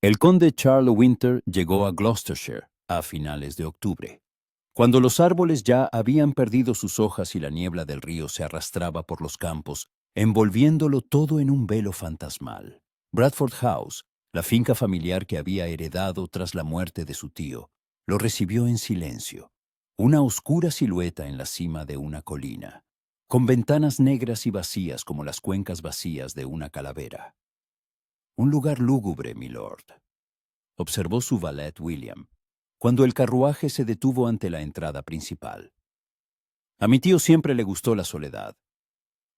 El conde Charles Winter llegó a Gloucestershire a finales de octubre, cuando los árboles ya habían perdido sus hojas y la niebla del río se arrastraba por los campos, envolviéndolo todo en un velo fantasmal. Bradford House, la finca familiar que había heredado tras la muerte de su tío, lo recibió en silencio, una oscura silueta en la cima de una colina, con ventanas negras y vacías como las cuencas vacías de una calavera. Un lugar lúgubre, milord, observó su valet William, cuando el carruaje se detuvo ante la entrada principal. A mi tío siempre le gustó la soledad,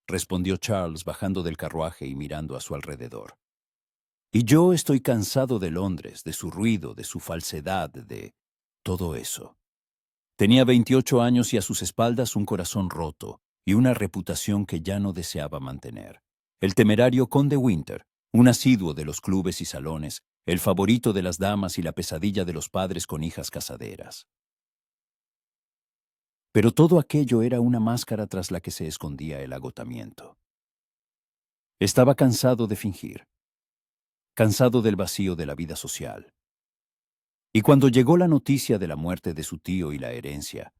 respondió Charles bajando del carruaje y mirando a su alrededor. Y yo estoy cansado de Londres, de su ruido, de su falsedad, de todo eso. Tenía 28 años y a sus espaldas un corazón roto y una reputación que ya no deseaba mantener. El temerario conde Winter, un asiduo de los clubes y salones, el favorito de las damas y la pesadilla de los padres con hijas casaderas. Pero todo aquello era una máscara tras la que se escondía el agotamiento. Estaba cansado de fingir, cansado del vacío de la vida social. Y cuando llegó la noticia de la muerte de su tío y la herencia,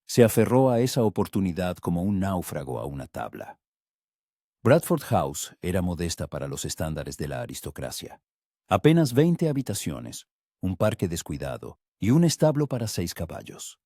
se aferró a esa oportunidad como un náufrago a una tabla. Bradford House era modesta para los estándares de la aristocracia. Apenas 20 habitaciones, un parque descuidado y un establo para 6 caballos.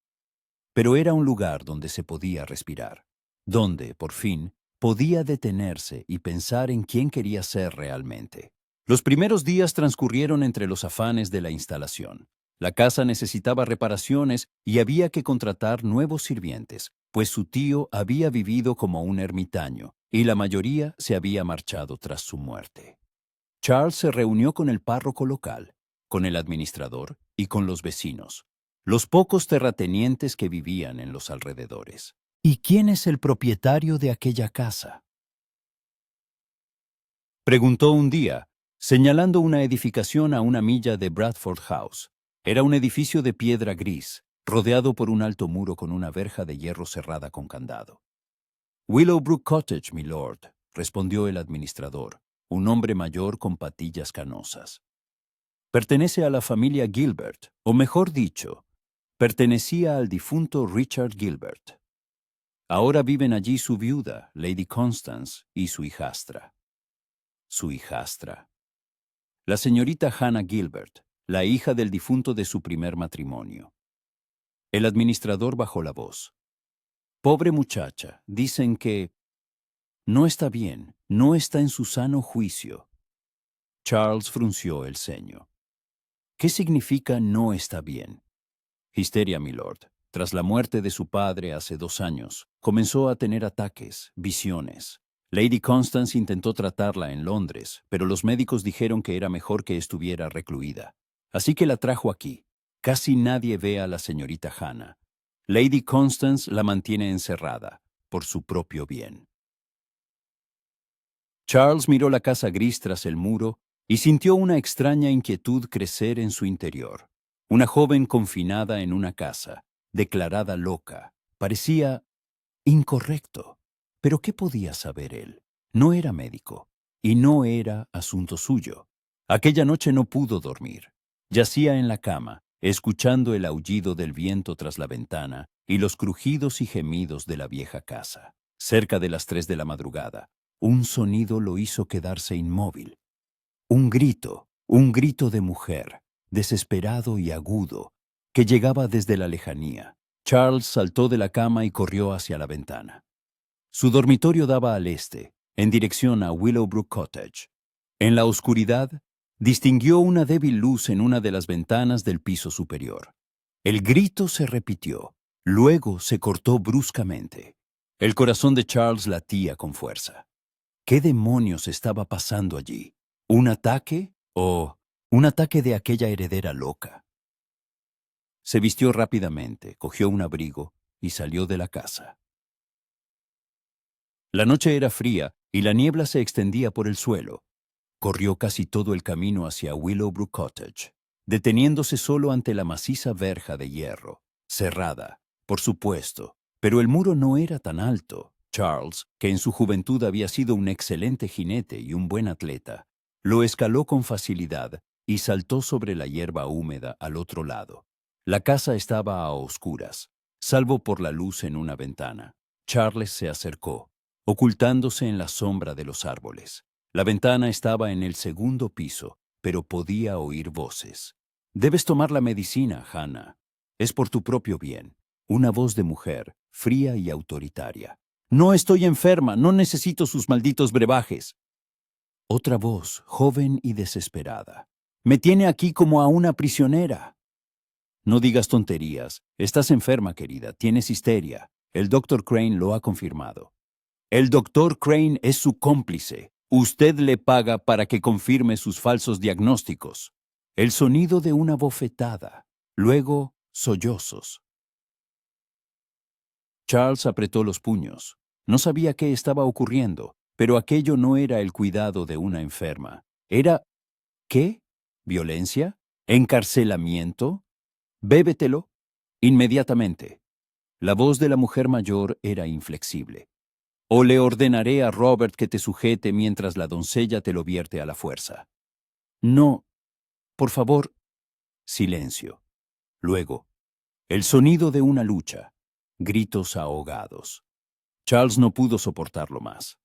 Pero era un lugar donde se podía respirar, donde, por fin, podía detenerse y pensar en quién quería ser realmente. Los primeros días transcurrieron entre los afanes de la instalación. La casa necesitaba reparaciones y había que contratar nuevos sirvientes, pues su tío había vivido como un ermitaño y la mayoría se había marchado tras su muerte. Charles se reunió con el párroco local, con el administrador y con los vecinos, los pocos terratenientes que vivían en los alrededores. ¿Y quién es el propietario de aquella casa?, preguntó un día, señalando una edificación a una milla de Bradford House. Era un edificio de piedra gris, rodeado por un alto muro con una verja de hierro cerrada con candado. Willowbrook Cottage, milord, respondió el administrador, un hombre mayor con patillas canosas. Pertenece a la familia Gilbert, o mejor dicho, pertenecía al difunto Richard Gilbert. Ahora viven allí su viuda, Lady Constance, y su hijastra. Su hijastra. La señorita Hannah Gilbert, la hija del difunto de su primer matrimonio. El administrador bajó la voz. Pobre muchacha, dicen que no está bien, no está en su sano juicio. Charles frunció el ceño. ¿Qué significa no está bien? Histeria, milord. Tras la muerte de su padre hace 2 años, comenzó a tener ataques, visiones. Lady Constance intentó tratarla en Londres, pero los médicos dijeron que era mejor que estuviera recluida. Así que la trajo aquí. Casi nadie ve a la señorita Hannah. Lady Constance la mantiene encerrada, por su propio bien. Charles miró la casa gris tras el muro y sintió una extraña inquietud crecer en su interior. Una joven confinada en una casa, declarada loca, parecía incorrecto. Pero ¿qué podía saber él? No era médico, y no era asunto suyo. Aquella noche no pudo dormir. Yacía en la cama, escuchando el aullido del viento tras la ventana y los crujidos y gemidos de la vieja casa. Cerca de las 3 de la madrugada, un sonido lo hizo quedarse inmóvil. Un grito de mujer, desesperado y agudo, que llegaba desde la lejanía. Charles saltó de la cama y corrió hacia la ventana. Su dormitorio daba al este, en dirección a Willowbrook Cottage. En la oscuridad, distinguió una débil luz en una de las ventanas del piso superior. El grito se repitió, luego se cortó bruscamente. El corazón de Charles latía con fuerza. ¿Qué demonios estaba pasando allí? ¿Un ataque o un ataque de aquella heredera loca? Se vistió rápidamente, cogió un abrigo y salió de la casa. La noche era fría y la niebla se extendía por el suelo. Corrió casi todo el camino hacia Willowbrook Cottage, deteniéndose solo ante la maciza verja de hierro, cerrada, por supuesto, pero el muro no era tan alto. Charles, que en su juventud había sido un excelente jinete y un buen atleta, lo escaló con facilidad y saltó sobre la hierba húmeda al otro lado. La casa estaba a oscuras, salvo por la luz en una ventana. Charles se acercó, ocultándose en la sombra de los árboles. La ventana estaba en el segundo piso, pero podía oír voces. «Debes tomar la medicina, Hannah. Es por tu propio bien». Una voz de mujer, fría y autoritaria. «No estoy enferma, no necesito sus malditos brebajes». Otra voz, joven y desesperada. «Me tiene aquí como a una prisionera». «No digas tonterías. Estás enferma, querida. Tienes histeria. El Dr. Crane lo ha confirmado». «El Dr. Crane es su cómplice. Usted le paga para que confirme sus falsos diagnósticos». El sonido de una bofetada. Luego, sollozos. Charles apretó los puños. No sabía qué estaba ocurriendo, pero aquello no era el cuidado de una enferma. Era... ¿qué? ¿Violencia? ¿Encarcelamiento? «Bébetelo. Inmediatamente». La voz de la mujer mayor era inflexible. «O le ordenaré a Robert que te sujete mientras la doncella te lo vierte a la fuerza». «No. Por favor». Silencio. Luego, el sonido de una lucha. Gritos ahogados. Charles no pudo soportarlo más.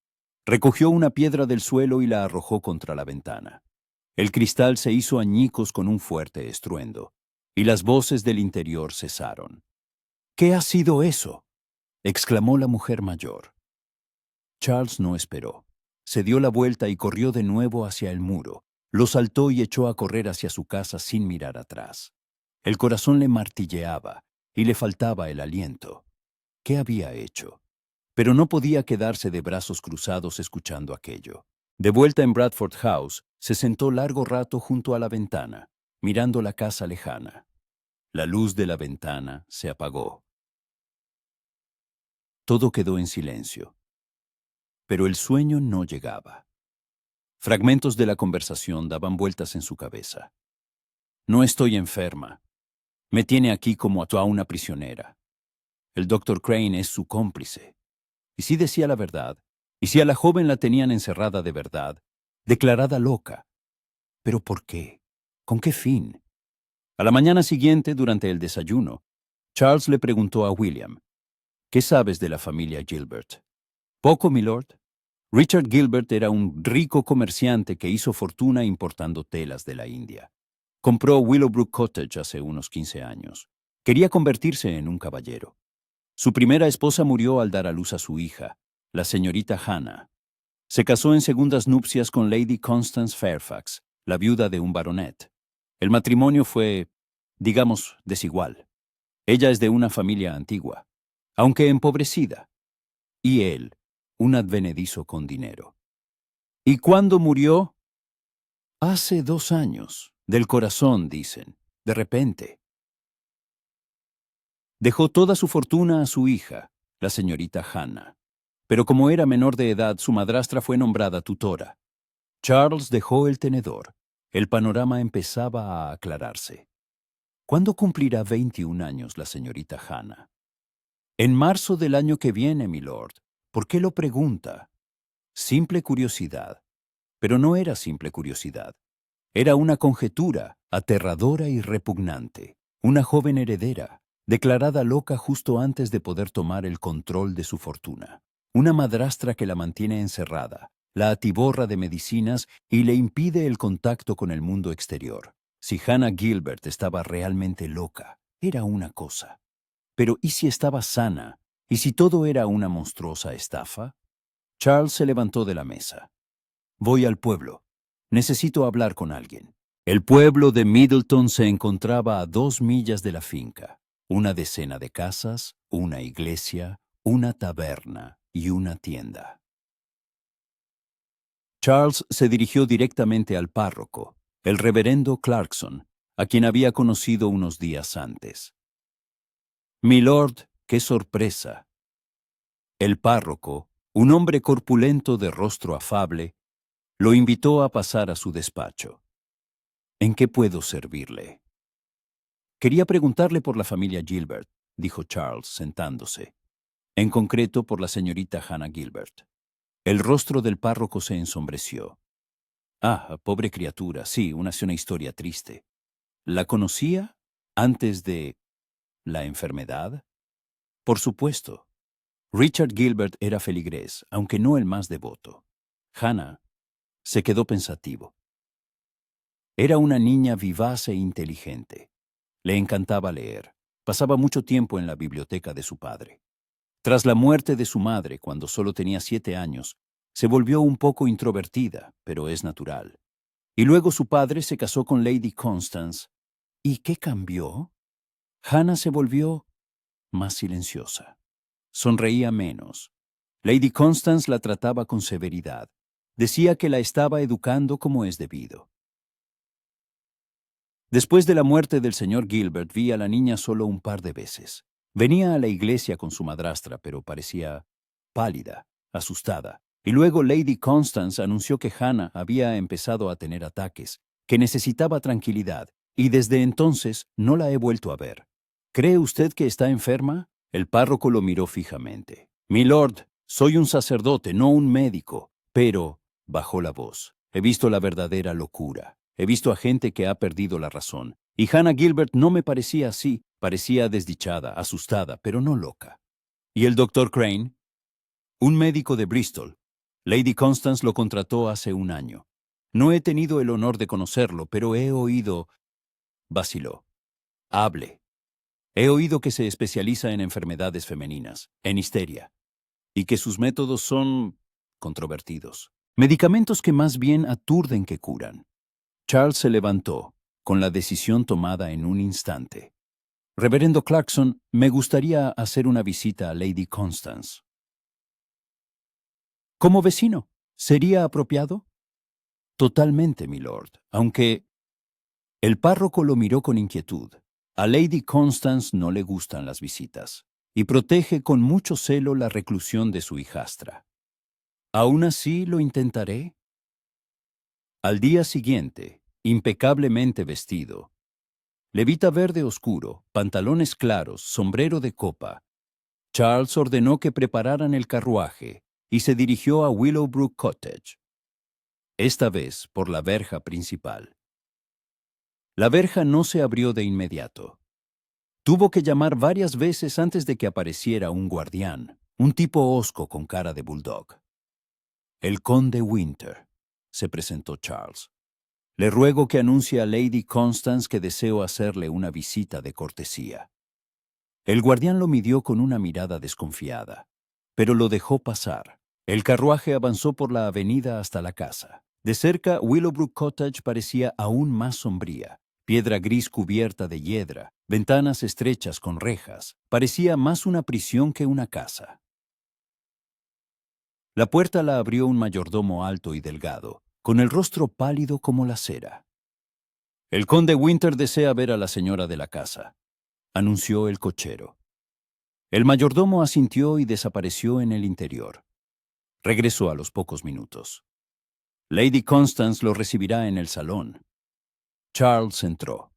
Recogió una piedra del suelo y la arrojó contra la ventana. El cristal se hizo añicos con un fuerte estruendo, y las voces del interior cesaron. «¿Qué ha sido eso?», exclamó la mujer mayor. Charles no esperó. Se dio la vuelta y corrió de nuevo hacia el muro. Lo saltó y echó a correr hacia su casa sin mirar atrás. El corazón le martilleaba y le faltaba el aliento. ¿Qué había hecho? Pero no podía quedarse de brazos cruzados escuchando aquello. De vuelta en Bradford House, se sentó largo rato junto a la ventana, mirando la casa lejana. La luz de la ventana se apagó. Todo quedó en silencio. Pero el sueño no llegaba. Fragmentos de la conversación daban vueltas en su cabeza. «No estoy enferma. Me tiene aquí como a una prisionera. El Dr. Crane es su cómplice. Y si decía la verdad, y si a la joven la tenían encerrada de verdad, declarada loca. ¿Pero por qué? ¿Con qué fin?». A la mañana siguiente, durante el desayuno, Charles le preguntó a William: «¿Qué sabes de la familia Gilbert?». «Poco, milord. Richard Gilbert era un rico comerciante que hizo fortuna importando telas de la India. Compró Willowbrook Cottage hace unos 15 años. Quería convertirse en un caballero. Su primera esposa murió al dar a luz a su hija, la señorita Hannah. Se casó en segundas nupcias con Lady Constance Fairfax, la viuda de un baronet. El matrimonio fue, digamos, desigual. Ella es de una familia antigua, aunque empobrecida, y él, un advenedizo con dinero. ¿Y cuándo murió? Hace 2 años. Del corazón, dicen. De repente. Dejó toda su fortuna a su hija, la señorita Hannah. Pero como era menor de edad, su madrastra fue nombrada tutora. Charles dejó el tenedor. El panorama empezaba a aclararse. ¿Cuándo cumplirá 21 años la señorita Hannah? En marzo del año que viene, milord. ¿Por qué lo pregunta? Simple curiosidad. Pero no era simple curiosidad. Era una conjetura, aterradora y repugnante. Una joven heredera, declarada loca justo antes de poder tomar el control de su fortuna. Una madrastra que la mantiene encerrada, la atiborra de medicinas y le impide el contacto con el mundo exterior. Si Hannah Gilbert estaba realmente loca, era una cosa. Pero ¿y si estaba sana? ¿Y si todo era una monstruosa estafa? Charles se levantó de la mesa. «Voy al pueblo. Necesito hablar con alguien». El pueblo de Middleton se encontraba a 2 millas de la finca. Una decena de casas, una iglesia, una taberna y una tienda. Charles se dirigió directamente al párroco, el reverendo Clarkson, a quien había conocido unos días antes. «Milord, qué sorpresa». El párroco, un hombre corpulento de rostro afable, lo invitó a pasar a su despacho. «¿En qué puedo servirle?». «Quería preguntarle por la familia Gilbert», dijo Charles, sentándose. «En concreto por la señorita Hannah Gilbert». El rostro del párroco se ensombreció. Ah, pobre criatura, sí, una historia triste. ¿La conocía antes de la enfermedad? Por supuesto. Richard Gilbert era feligrés, aunque no el más devoto. Hannah se quedó pensativo. Era una niña vivaz e inteligente. Le encantaba leer. Pasaba mucho tiempo en la biblioteca de su padre. Tras la muerte de su madre, cuando solo tenía 7 años, se volvió un poco introvertida, pero es natural. Y luego su padre se casó con Lady Constance. ¿Y qué cambió? Hannah se volvió más silenciosa. Sonreía menos. Lady Constance la trataba con severidad. Decía que la estaba educando como es debido. Después de la muerte del señor Gilbert vi a la niña solo un par de veces. Venía a la iglesia con su madrastra, pero parecía pálida, asustada. Y luego Lady Constance anunció que Hannah había empezado a tener ataques, que necesitaba tranquilidad, y desde entonces no la he vuelto a ver. ¿Cree usted que está enferma? El párroco lo miró fijamente. Milord, soy un sacerdote, no un médico. Pero, bajó la voz, he visto la verdadera locura. He visto a gente que ha perdido la razón. Y Hannah Gilbert no me parecía así. Parecía desdichada, asustada, pero no loca. ¿Y el doctor Crane? Un médico de Bristol. Lady Constance lo contrató hace un año. No he tenido el honor de conocerlo, pero he oído... Vaciló. Hable. He oído que se especializa en enfermedades femeninas, en histeria, y que sus métodos son controvertidos. Medicamentos que más bien aturden que curan. Charles se levantó, con la decisión tomada en un instante. Reverendo Clarkson, me gustaría hacer una visita a Lady Constance. Como vecino, ¿sería apropiado? Totalmente, milord, aunque... El párroco lo miró con inquietud. A Lady Constance no le gustan las visitas, y protege con mucho celo la reclusión de su hijastra. ¿Aún así lo intentaré? Al día siguiente, impecablemente vestido, levita verde oscuro, pantalones claros, sombrero de copa, Charles ordenó que prepararan el carruaje y se dirigió a Willowbrook Cottage, esta vez por la verja principal. La verja no se abrió de inmediato. Tuvo que llamar varias veces antes de que apareciera un guardián, un tipo hosco con cara de bulldog. El conde Winter, se presentó Charles. Le ruego que anuncie a Lady Constance que deseo hacerle una visita de cortesía. El guardián lo midió con una mirada desconfiada, pero lo dejó pasar. El carruaje avanzó por la avenida hasta la casa. De cerca, Willowbrook Cottage parecía aún más sombría. Piedra gris cubierta de hiedra, ventanas estrechas con rejas. Parecía más una prisión que una casa. La puerta la abrió un mayordomo alto y delgado, con el rostro pálido como la cera. El conde Winter desea ver a la señora de la casa, anunció el cochero. El mayordomo asintió y desapareció en el interior. Regresó a los pocos minutos. Lady Constance lo recibirá en el salón. Charles entró.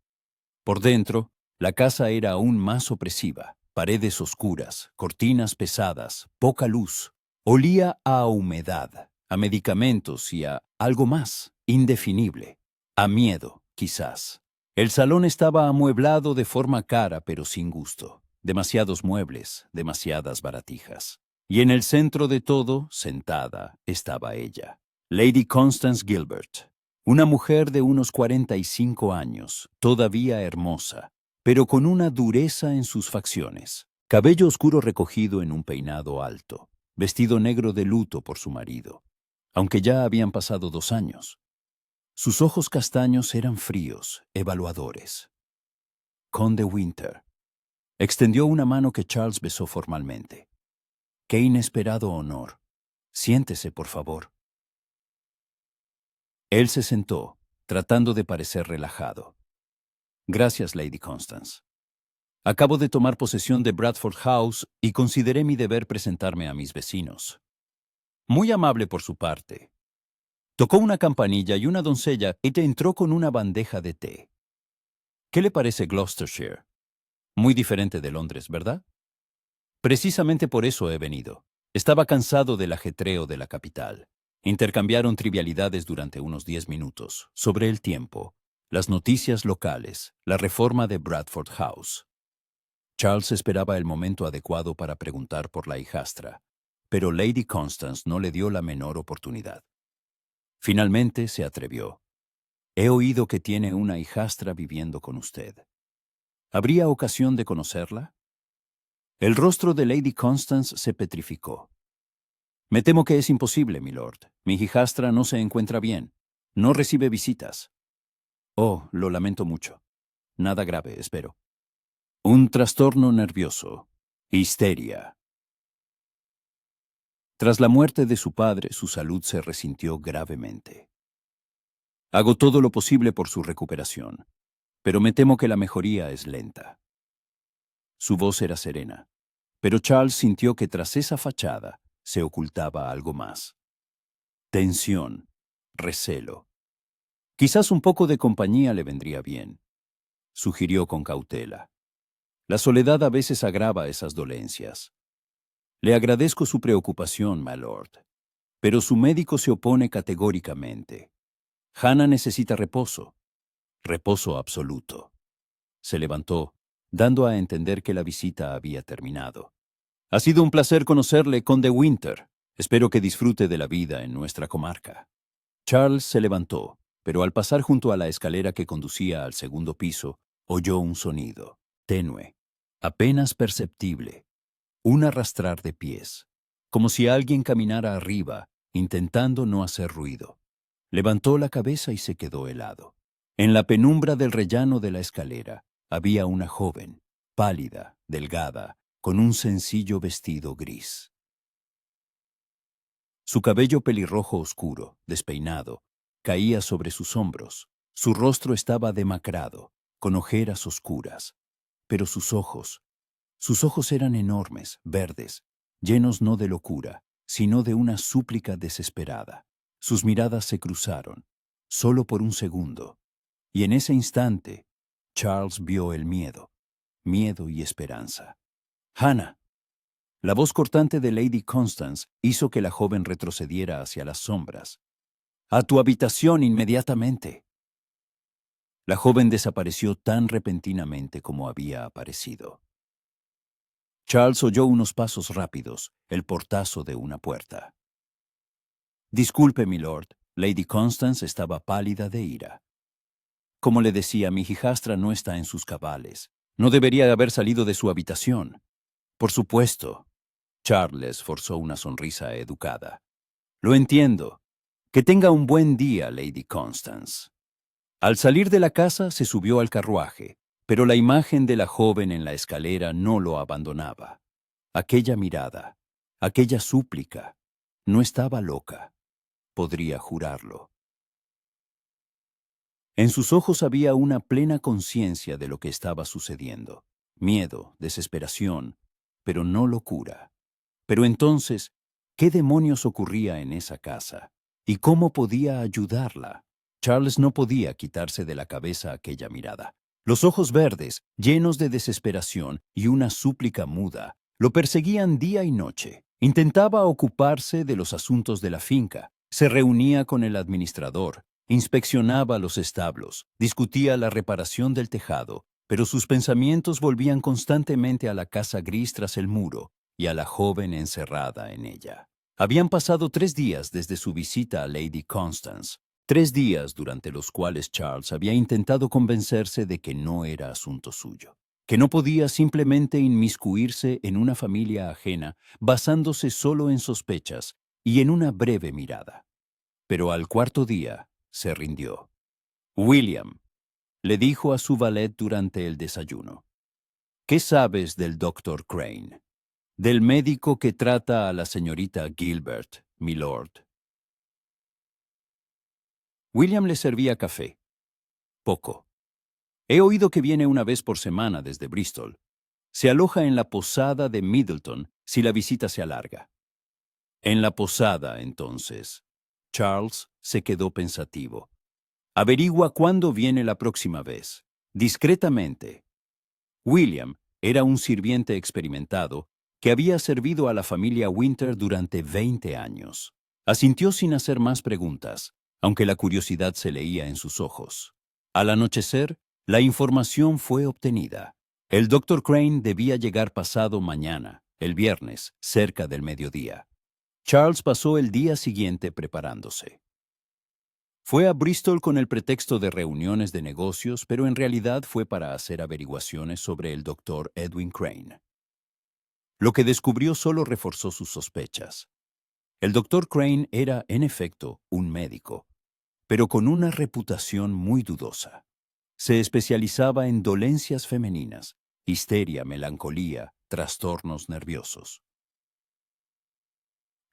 Por dentro, la casa era aún más opresiva. Paredes oscuras, cortinas pesadas, poca luz. Olía a humedad, a medicamentos y a algo más, indefinible. A miedo, quizás. El salón estaba amueblado de forma cara pero sin gusto. Demasiados muebles, demasiadas baratijas. Y en el centro de todo, sentada, estaba ella, Lady Constance Gilbert, una mujer de unos 45 años, todavía hermosa, pero con una dureza en sus facciones. Cabello oscuro recogido en un peinado alto, vestido negro de luto por su marido, aunque ya habían pasado 2 años. Sus ojos castaños eran fríos, evaluadores. Conde Winter. Extendió una mano que Charles besó formalmente. ¡Qué inesperado honor! Siéntese, por favor. Él se sentó, tratando de parecer relajado. Gracias, Lady Constance. Acabo de tomar posesión de Bradford House y consideré mi deber presentarme a mis vecinos. Muy amable por su parte. Tocó una campanilla y una doncella entró con una bandeja de té. ¿Qué le parece Gloucestershire? Muy diferente de Londres, ¿verdad? Precisamente por eso he venido. Estaba cansado del ajetreo de la capital. Intercambiaron trivialidades durante unos 10 minutos, sobre el tiempo, las noticias locales, la reforma de Bradford House. Charles esperaba el momento adecuado para preguntar por la hijastra, pero Lady Constance no le dio la menor oportunidad. Finalmente se atrevió. He oído que tiene una hijastra viviendo con usted. ¿Habría ocasión de conocerla? El rostro de Lady Constance se petrificó. Me temo que es imposible, milord. Mi hijastra no se encuentra bien. No recibe visitas. Oh, lo lamento mucho. Nada grave, espero. Un trastorno nervioso. Histeria. Tras la muerte de su padre, su salud se resintió gravemente. Hago todo lo posible por su recuperación, pero me temo que la mejoría es lenta. Su voz era serena, pero Charles sintió que tras esa fachada se ocultaba algo más. Tensión, recelo. Quizás un poco de compañía le vendría bien, sugirió con cautela. La soledad a veces agrava esas dolencias. Le agradezco su preocupación, my lord, pero su médico se opone categóricamente. Hannah necesita reposo, reposo absoluto. Se levantó, dando a entender que la visita había terminado. Ha sido un placer conocerle, conde Winter. Espero que disfrute de la vida en nuestra comarca. Charles se levantó, pero al pasar junto a la escalera que conducía al segundo piso, oyó un sonido, tenue, apenas perceptible, un arrastrar de pies, como si alguien caminara arriba, intentando no hacer ruido. Levantó la cabeza y se quedó helado. En la penumbra del rellano de la escalera había una joven, pálida, delgada, con un sencillo vestido gris. Su cabello pelirrojo oscuro, despeinado, caía sobre sus hombros. Su rostro estaba demacrado, con ojeras oscuras. Pero sus ojos eran enormes, verdes, llenos no de locura, sino de una súplica desesperada. Sus miradas se cruzaron, solo por un segundo, y en ese instante, Charles vio el miedo, miedo y esperanza. Hannah. La voz cortante de Lady Constance hizo que la joven retrocediera hacia las sombras. «A tu habitación inmediatamente». La joven desapareció tan repentinamente como había aparecido. Charles oyó unos pasos rápidos, el portazo de una puerta. «Disculpe, milord». Lady Constance estaba pálida de ira. Como le decía, mi hijastra no está en sus cabales. No debería haber salido de su habitación. Por supuesto. Charles forzó una sonrisa educada. Lo entiendo. Que tenga un buen día, Lady Constance. Al salir de la casa se subió al carruaje, pero la imagen de la joven en la escalera no lo abandonaba. Aquella mirada, aquella súplica, no estaba loca. Podría jurarlo. En sus ojos había una plena conciencia de lo que estaba sucediendo. Miedo, desesperación, pero no locura. Pero entonces, ¿qué demonios ocurría en esa casa? ¿Y cómo podía ayudarla? Charles no podía quitarse de la cabeza aquella mirada. Los ojos verdes, llenos de desesperación y una súplica muda, lo perseguían día y noche. Intentaba ocuparse de los asuntos de la finca, se reunía con el administrador, inspeccionaba los establos, discutía la reparación del tejado, pero sus pensamientos volvían constantemente a la casa gris tras el muro y a la joven encerrada en ella. Habían pasado 3 días desde su visita a Lady Constance, 3 días durante los cuales Charles había intentado convencerse de que no era asunto suyo, que no podía simplemente inmiscuirse en una familia ajena basándose solo en sospechas y en una breve mirada. Pero al cuarto día se rindió. William, le dijo a su valet durante el desayuno, ¿qué sabes del Dr. Crane? Del médico que trata a la señorita Gilbert, milord. William le servía café. Poco. He oído que viene una vez por semana desde Bristol. Se aloja en la posada de Middleton si la visita se alarga. En la posada, entonces. Charles se quedó pensativo. Averigua cuándo viene la próxima vez. Discretamente. William era un sirviente experimentado que había servido a la familia Winter durante 20 años. Asintió sin hacer más preguntas, aunque la curiosidad se leía en sus ojos. Al anochecer, la información fue obtenida. El Dr. Crane debía llegar pasado mañana, el viernes, cerca del mediodía. Charles pasó el día siguiente preparándose. Fue a Bristol con el pretexto de reuniones de negocios, pero en realidad fue para hacer averiguaciones sobre el Dr. Edwin Crane. Lo que descubrió solo reforzó sus sospechas. El Dr. Crane era, en efecto, un médico, pero con una reputación muy dudosa. Se especializaba en dolencias femeninas, histeria, melancolía, trastornos nerviosos.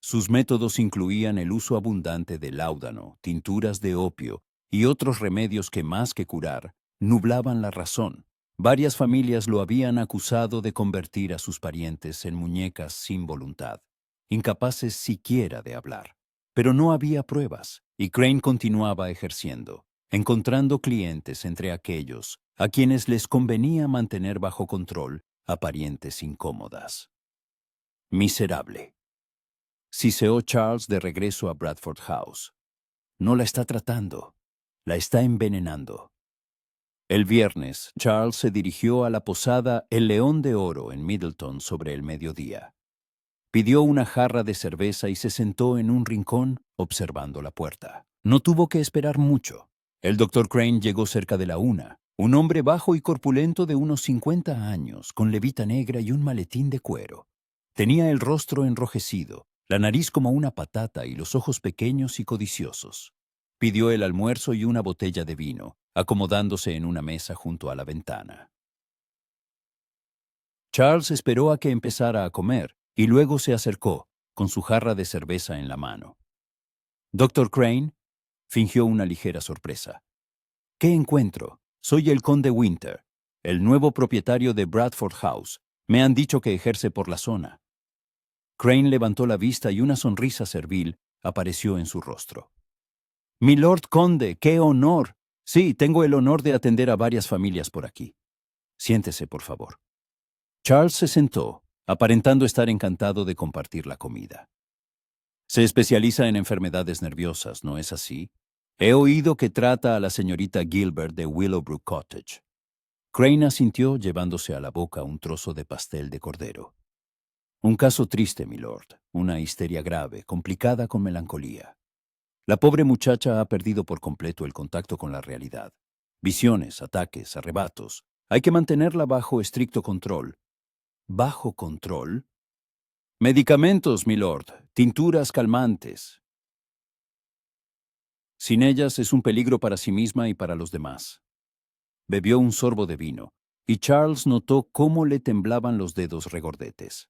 Sus métodos incluían el uso abundante de láudano, tinturas de opio y otros remedios que más que curar, nublaban la razón. Varias familias lo habían acusado de convertir a sus parientes en muñecas sin voluntad, incapaces siquiera de hablar. Pero no había pruebas, y Crane continuaba ejerciendo, encontrando clientes entre aquellos a quienes les convenía mantener bajo control a parientes incómodas. Miserable. Siseó Charles de regreso a Bradford House. No la está tratando, la está envenenando. El viernes, Charles se dirigió a la posada El León de Oro en Middleton sobre el mediodía. Pidió una jarra de cerveza y se sentó en un rincón observando la puerta. No tuvo que esperar mucho. El Dr. Crane llegó cerca de la 1, un hombre bajo y corpulento de unos 50 años, con levita negra y un maletín de cuero. Tenía el rostro enrojecido, la nariz como una patata y los ojos pequeños y codiciosos. Pidió el almuerzo y una botella de vino, acomodándose en una mesa junto a la ventana. Charles esperó a que empezara a comer y luego se acercó, con su jarra de cerveza en la mano. «Dr. Crane», fingió una ligera sorpresa. «¿Qué encuentro? Soy el conde Winter, el nuevo propietario de Bradford House. Me han dicho que ejerce por la zona». Crane levantó la vista y una sonrisa servil apareció en su rostro. «Mi Lord Conde, qué honor. Sí, tengo el honor de atender a varias familias por aquí. Siéntese, por favor». Charles se sentó, aparentando estar encantado de compartir la comida. «Se especializa en enfermedades nerviosas, ¿no es así? He oído que trata a la señorita Gilbert de Willowbrook Cottage». Crane asintió llevándose a la boca un trozo de pastel de cordero. «Un caso triste, milord. Una histeria grave, complicada con melancolía. La pobre muchacha ha perdido por completo el contacto con la realidad. Visiones, ataques, arrebatos. Hay que mantenerla bajo estricto control». «¿Bajo control?» «Medicamentos, milord. Tinturas calmantes. Sin ellas es un peligro para sí misma y para los demás». Bebió un sorbo de vino, y Charles notó cómo le temblaban los dedos regordetes.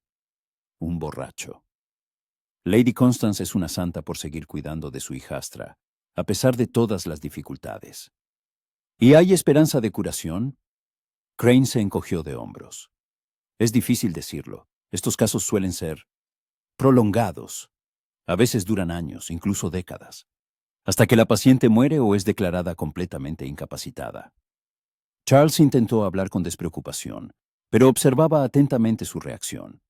Un borracho. Lady Constance es una santa por seguir cuidando de su hijastra, a pesar de todas las dificultades. ¿Y hay esperanza de curación? Crane se encogió de hombros. Es difícil decirlo. Estos casos suelen ser prolongados. A veces duran años, incluso décadas, hasta que la paciente muere o es declarada completamente incapacitada. Charles intentó hablar con despreocupación, pero observaba atentamente su reacción.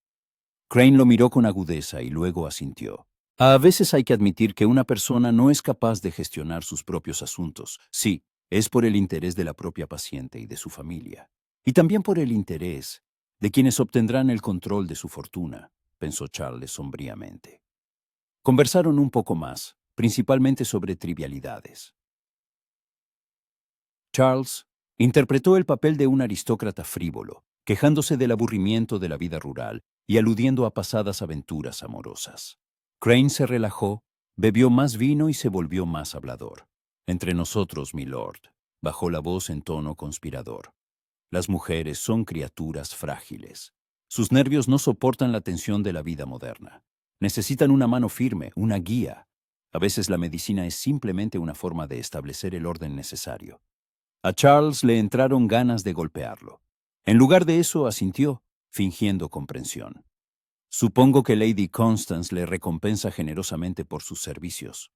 Crane lo miró con agudeza y luego asintió. A veces hay que admitir que una persona no es capaz de gestionar sus propios asuntos. Sí, es por el interés de la propia paciente y de su familia. Y también por el interés de quienes obtendrán el control de su fortuna, pensó Charles sombríamente. Conversaron un poco más, principalmente sobre trivialidades. Charles interpretó el papel de un aristócrata frívolo, quejándose del aburrimiento de la vida rural y aludiendo a pasadas aventuras amorosas. Crane se relajó, bebió más vino y se volvió más hablador. «Entre nosotros, milord», bajó la voz en tono conspirador. «Las mujeres son criaturas frágiles. Sus nervios no soportan la tensión de la vida moderna. Necesitan una mano firme, una guía. A veces la medicina es simplemente una forma de establecer el orden necesario». A Charles le entraron ganas de golpearlo. En lugar de eso, asintió, fingiendo comprensión. «Supongo que Lady Constance le recompensa generosamente por sus servicios».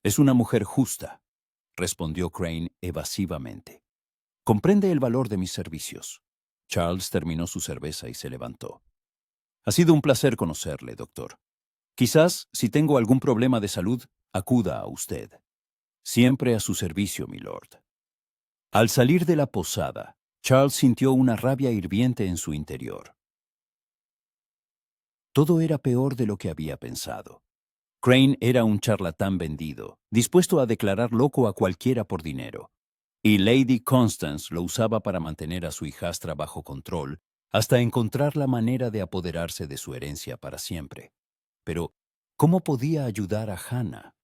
«Es una mujer justa», respondió Crane evasivamente. «Comprende el valor de mis servicios». Charles terminó su cerveza y se levantó. «Ha sido un placer conocerle, doctor». Quizás, si tengo algún problema de salud, acuda a usted. Siempre a su servicio, milord. Al salir de la posada, Charles sintió una rabia hirviente en su interior. Todo era peor de lo que había pensado. Crane era un charlatán vendido, dispuesto a declarar loco a cualquiera por dinero. Y Lady Constance lo usaba para mantener a su hijastra bajo control hasta encontrar la manera de apoderarse de su herencia para siempre. Pero, ¿cómo podía ayudar a Hannah?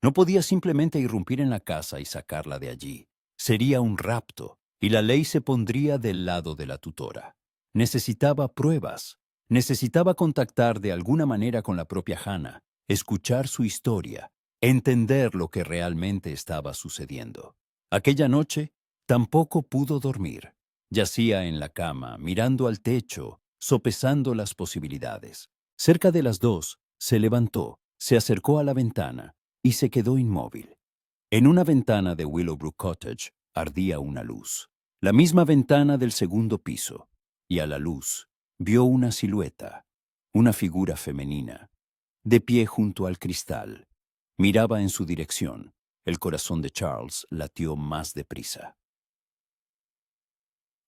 No podía simplemente irrumpir en la casa y sacarla de allí. Sería un rapto, y la ley se pondría del lado de la tutora. Necesitaba pruebas. Necesitaba contactar de alguna manera con la propia Hannah, escuchar su historia, entender lo que realmente estaba sucediendo. Aquella noche tampoco pudo dormir. Yacía en la cama, mirando al techo, sopesando las posibilidades. Cerca de las 2, se levantó, se acercó a la ventana y se quedó inmóvil. En una ventana de Willowbrook Cottage ardía una luz, la misma ventana del segundo piso, y a la luz vio una silueta, una figura femenina, de pie junto al cristal. Miraba en su dirección. El corazón de Charles latió más deprisa.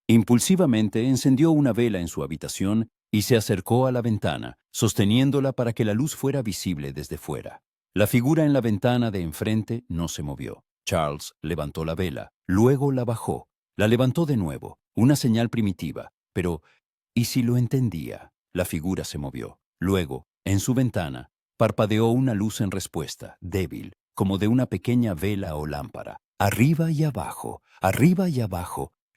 Impulsivamente encendió una vela en su habitación y se acercó a la ventana, sosteniéndola para que la luz fuera visible desde fuera. La figura en la ventana de enfrente no se movió. Charles levantó la vela, luego la bajó, la levantó de nuevo, una señal primitiva, pero ¿y si lo entendía? La figura se movió. Luego, en su ventana, parpadeó una luz en respuesta, débil, como de una pequeña vela o lámpara. Arriba y abajo.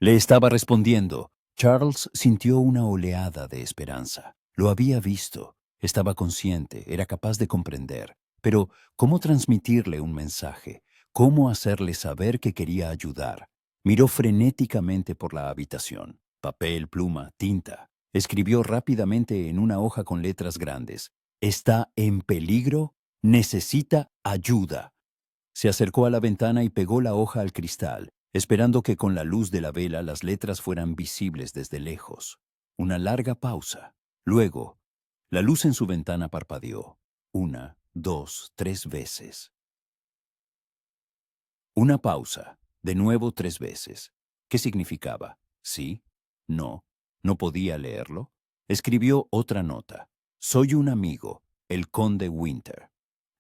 Le estaba respondiendo. Charles sintió una oleada de esperanza. Lo había visto, estaba consciente, era capaz de comprender. Pero, ¿cómo transmitirle un mensaje? ¿Cómo hacerle saber que quería ayudar? Miró frenéticamente por la habitación. Papel, pluma, tinta. Escribió rápidamente en una hoja con letras grandes. «Está en peligro. Necesita ayuda». Se acercó a la ventana y pegó la hoja al cristal, esperando que con la luz de la vela las letras fueran visibles desde lejos. Una larga pausa. Luego, la luz en su ventana parpadeó. 1, 2, 3 veces. Una pausa. De nuevo 3 veces. ¿Qué significaba? ¿Sí? ¿No? ¿No podía leerlo? Escribió otra nota. «Soy un amigo, el conde Winter».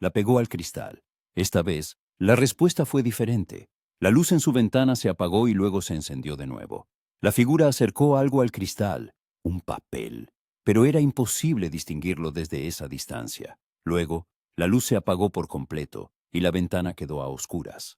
La pegó al cristal. Esta vez, la respuesta fue diferente. La luz en su ventana se apagó y luego se encendió de nuevo. La figura acercó algo al cristal. Un papel. Pero era imposible distinguirlo desde esa distancia. Luego, la luz se apagó por completo y la ventana quedó a oscuras.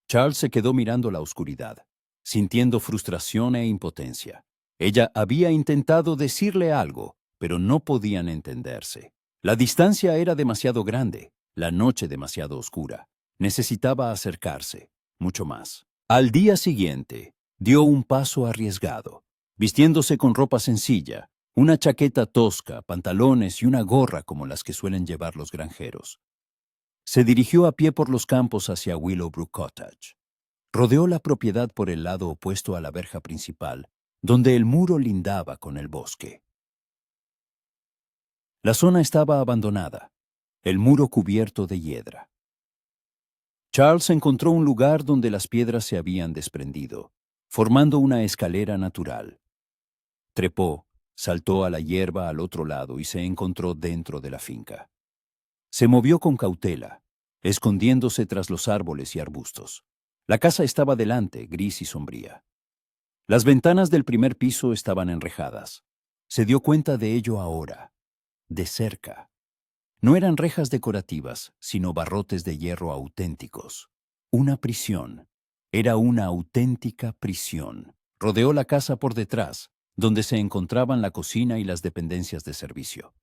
Charles se quedó mirando la oscuridad, sintiendo frustración e impotencia. Ella había intentado decirle algo, pero no podían entenderse. La distancia era demasiado grande, la noche demasiado oscura. Necesitaba acercarse, mucho más. Al día siguiente, dio un paso arriesgado, vistiéndose con ropa sencilla, una chaqueta tosca, pantalones y una gorra como las que suelen llevar los granjeros. Se dirigió a pie por los campos hacia Willowbrook Cottage. Rodeó la propiedad por el lado opuesto a la verja principal, donde el muro lindaba con el bosque. La zona estaba abandonada, el muro cubierto de hiedra. Charles encontró un lugar donde las piedras se habían desprendido, formando una escalera natural. Trepó, saltó a la hierba al otro lado y se encontró dentro de la finca. Se movió con cautela, escondiéndose tras los árboles y arbustos. La casa estaba delante, gris y sombría. Las ventanas del primer piso estaban enrejadas. Se dio cuenta de ello ahora, de cerca. No eran rejas decorativas, sino barrotes de hierro auténticos. Una prisión. Era una auténtica prisión. Rodeó la casa por detrás, donde se encontraban la cocina y las dependencias de servicio.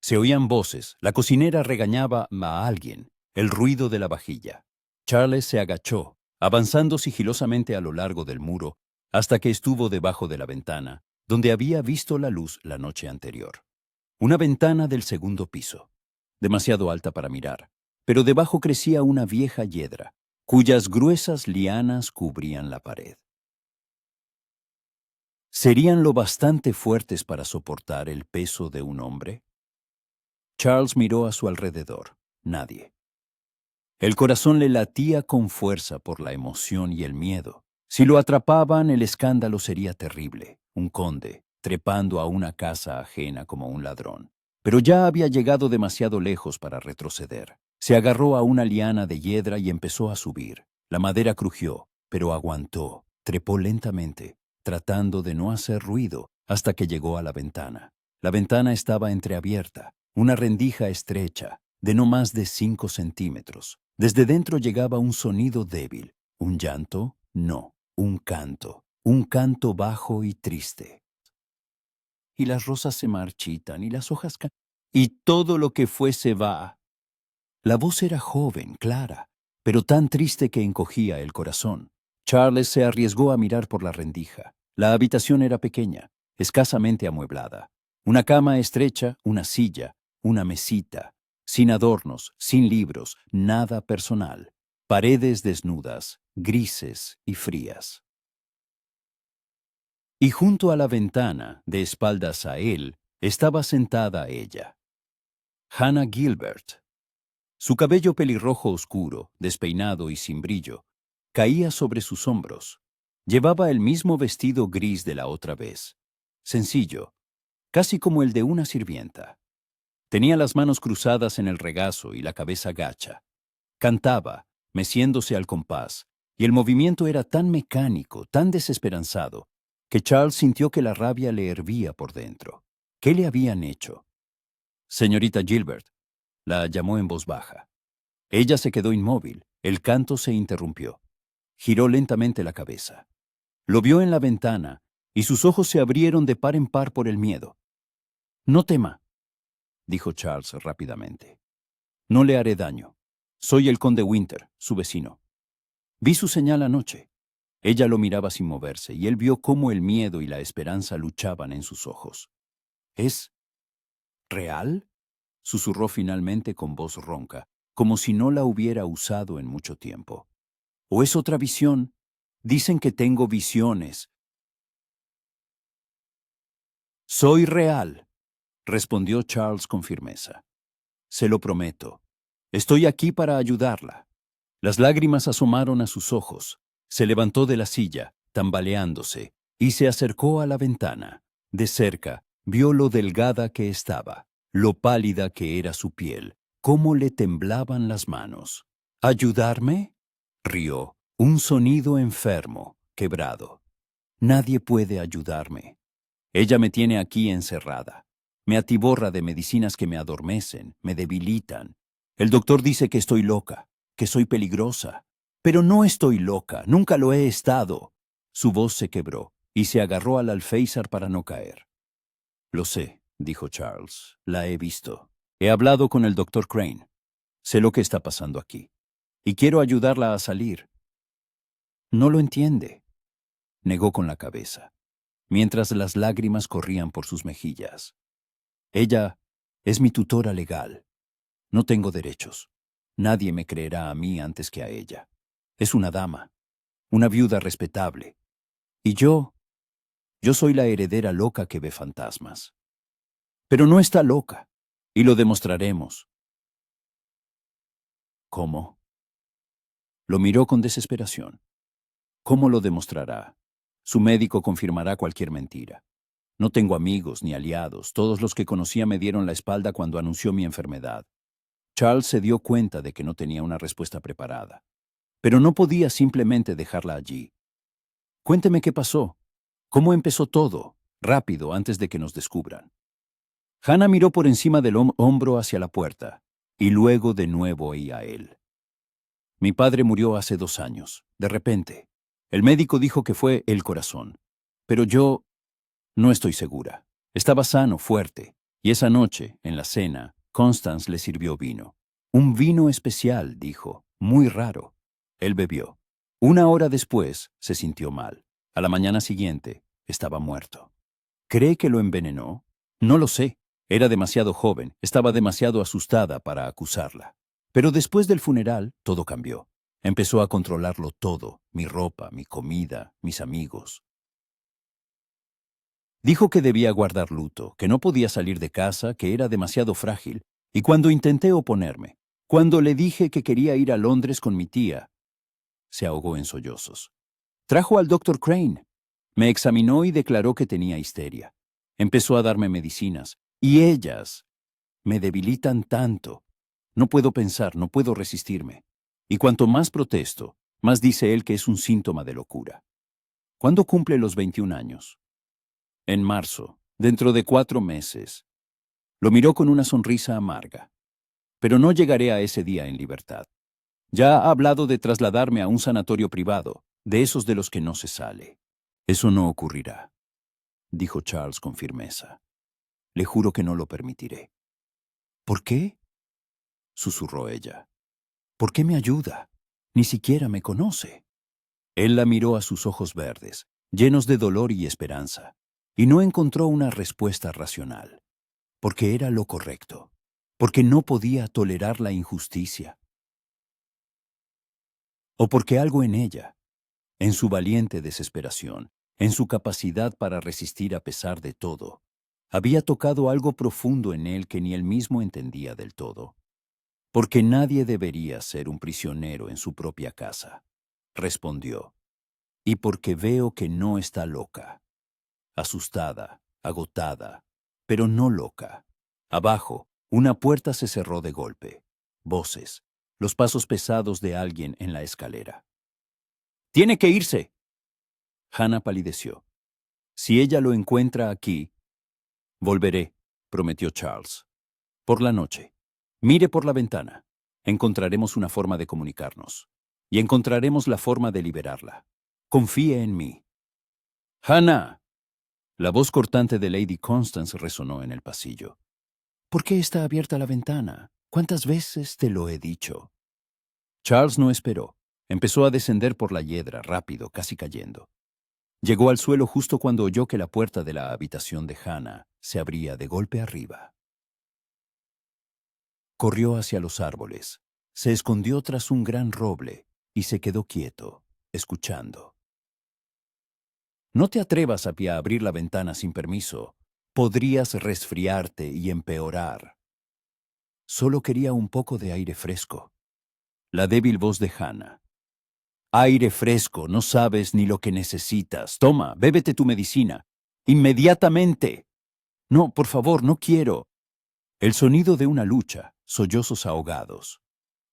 Se oían voces, la cocinera regañaba a alguien, el ruido de la vajilla. Charles se agachó, avanzando sigilosamente a lo largo del muro, hasta que estuvo debajo de la ventana, donde había visto la luz la noche anterior. Una ventana del segundo piso, demasiado alta para mirar, pero debajo crecía una vieja hiedra, cuyas gruesas lianas cubrían la pared. ¿Serían lo bastante fuertes para soportar el peso de un hombre? Charles miró a su alrededor. Nadie. El corazón le latía con fuerza por la emoción y el miedo. Si lo atrapaban, el escándalo sería terrible. Un conde, trepando a una casa ajena como un ladrón. Pero ya había llegado demasiado lejos para retroceder. Se agarró a una liana de hiedra y empezó a subir. La madera crujió, pero aguantó. Trepó lentamente, tratando de no hacer ruido, hasta que llegó a la ventana. La ventana estaba entreabierta, una rendija estrecha, de no más de 5 centímetros. Desde dentro llegaba un sonido débil. ¿Un llanto? No, un canto bajo y triste. Y las rosas se marchitan, y las hojas caen, y todo lo que fue se va. La voz era joven, clara, pero tan triste que encogía el corazón. Charles se arriesgó a mirar por la rendija. La habitación era pequeña, escasamente amueblada. Una cama estrecha, una silla, una mesita, sin adornos, sin libros, nada personal. Paredes desnudas, grises y frías. Y junto a la ventana, de espaldas a él, estaba sentada ella. Hannah Gilbert. Su cabello pelirrojo oscuro, despeinado y sin brillo, caía sobre sus hombros. Llevaba el mismo vestido gris de la otra vez, sencillo, casi como el de una sirvienta. Tenía las manos cruzadas en el regazo y la cabeza gacha. Cantaba, meciéndose al compás, y el movimiento era tan mecánico, tan desesperanzado, que Charles sintió que la rabia le hervía por dentro. ¿Qué le habían hecho? Señorita Gilbert, la llamó en voz baja. Ella se quedó inmóvil, el canto se interrumpió. Giró lentamente la cabeza. Lo vio en la ventana, y sus ojos se abrieron de par en par por el miedo. No tema, dijo Charles rápidamente. No le haré daño. Soy el conde Winter, su vecino. Vi su señal anoche. Ella lo miraba sin moverse, y él vio cómo el miedo y la esperanza luchaban en sus ojos. ¿Es real? Susurró finalmente con voz ronca, como si no la hubiera usado en mucho tiempo. ¿O es otra visión? Dicen que tengo visiones. Soy real, respondió Charles con firmeza. Se lo prometo. Estoy aquí para ayudarla. Las lágrimas asomaron a sus ojos. Se levantó de la silla, tambaleándose, y se acercó a la ventana. De cerca, vio lo delgada que estaba, lo pálida que era su piel, cómo le temblaban las manos. ¿Ayudarme? Rió, un sonido enfermo, quebrado. Nadie puede ayudarme. Ella me tiene aquí encerrada. Me atiborra de medicinas que me adormecen, me debilitan. El doctor dice que estoy loca, que soy peligrosa. Pero no estoy loca, nunca lo he estado. Su voz se quebró y se agarró al alféizar para no caer. Lo sé, dijo Charles. La he visto. He hablado con el doctor Crane. Sé lo que está pasando aquí. Y quiero ayudarla a salir. No lo entiende. Negó con la cabeza, mientras las lágrimas corrían por sus mejillas. Ella es mi tutora legal. No tengo derechos. Nadie me creerá a mí antes que a ella. Es una dama, una viuda respetable. Y yo soy la heredera loca que ve fantasmas. Pero no está loca, y lo demostraremos. ¿Cómo? Lo miró con desesperación. ¿Cómo lo demostrará? Su médico confirmará cualquier mentira. No tengo amigos ni aliados. Todos los que conocía me dieron la espalda cuando anunció mi enfermedad. Charles se dio cuenta de que no tenía una respuesta preparada. Pero no podía simplemente dejarla allí. Cuénteme qué pasó. ¿Cómo empezó todo? Rápido, antes de que nos descubran. Hannah miró por encima del hombro hacia la puerta, y luego de nuevo a él. Mi padre murió hace 2 años, de repente. El médico dijo que fue el corazón. Pero yo no estoy segura. Estaba sano, fuerte, y esa noche, en la cena, Constance le sirvió vino. Un vino especial, dijo, muy raro. Él bebió. 1 hora después, se sintió mal. A la mañana siguiente, estaba muerto. ¿Cree que lo envenenó? No lo sé. Era demasiado joven, estaba demasiado asustada para acusarla. Pero después del funeral, todo cambió. Empezó a controlarlo todo, mi ropa, mi comida, mis amigos. Dijo que debía guardar luto, que no podía salir de casa, que era demasiado frágil, Y cuando intenté oponerme, cuando le dije que quería ir a Londres con mi tía, se ahogó en sollozos. Trajo al doctor Crane. Me examinó y declaró que tenía histeria. Empezó a darme medicinas. Y ellas me debilitan tanto. No puedo pensar, no puedo resistirme. Y cuanto más protesto, más dice él que es un síntoma de locura. ¿Cuándo cumple los 21 años? En marzo, dentro de 4 meses. Lo miró con una sonrisa amarga. Pero no llegaré a ese día en libertad. Ya ha hablado de trasladarme a un sanatorio privado, de esos de los que no se sale. Eso no ocurrirá, dijo Charles con firmeza. Le juro que no lo permitiré. ¿Por qué? Susurró ella. ¿Por qué me ayuda? Ni siquiera me conoce. Él la miró a sus ojos verdes, llenos de dolor y esperanza, y no encontró una respuesta racional. Porque era lo correcto. Porque no podía tolerar la injusticia. O porque algo en ella, en su valiente desesperación, en su capacidad para resistir a pesar de todo, había tocado algo profundo en él que ni él mismo entendía del todo. Porque nadie debería ser un prisionero en su propia casa, respondió. Y porque veo que no está loca. Asustada, agotada, pero no loca. Abajo, una puerta se cerró de golpe. Voces, los pasos pesados de alguien en la escalera. ¡Tiene que irse! Hannah palideció. Si ella lo encuentra aquí, volveré, prometió Charles. Por la noche. Mire por la ventana. Encontraremos una forma de comunicarnos. Y encontraremos la forma de liberarla. Confíe en mí. ¡Hannah! La voz cortante de Lady Constance resonó en el pasillo. ¿Por qué está abierta la ventana? ¿Cuántas veces te lo he dicho? Charles no esperó. Empezó a descender por la hiedra, rápido, casi cayendo. Llegó al suelo justo cuando oyó que la puerta de la habitación de Hannah se abría de golpe arriba. Corrió hacia los árboles, se escondió tras un gran roble y se quedó quieto, escuchando. No te atrevas a abrir la ventana sin permiso. Podrías resfriarte y empeorar. Solo quería un poco de aire fresco. La débil voz de Hannah. Aire fresco, no sabes ni lo que necesitas. Toma, bébete tu medicina. ¡Inmediatamente! No, por favor, no quiero. El sonido de una lucha, sollozos ahogados.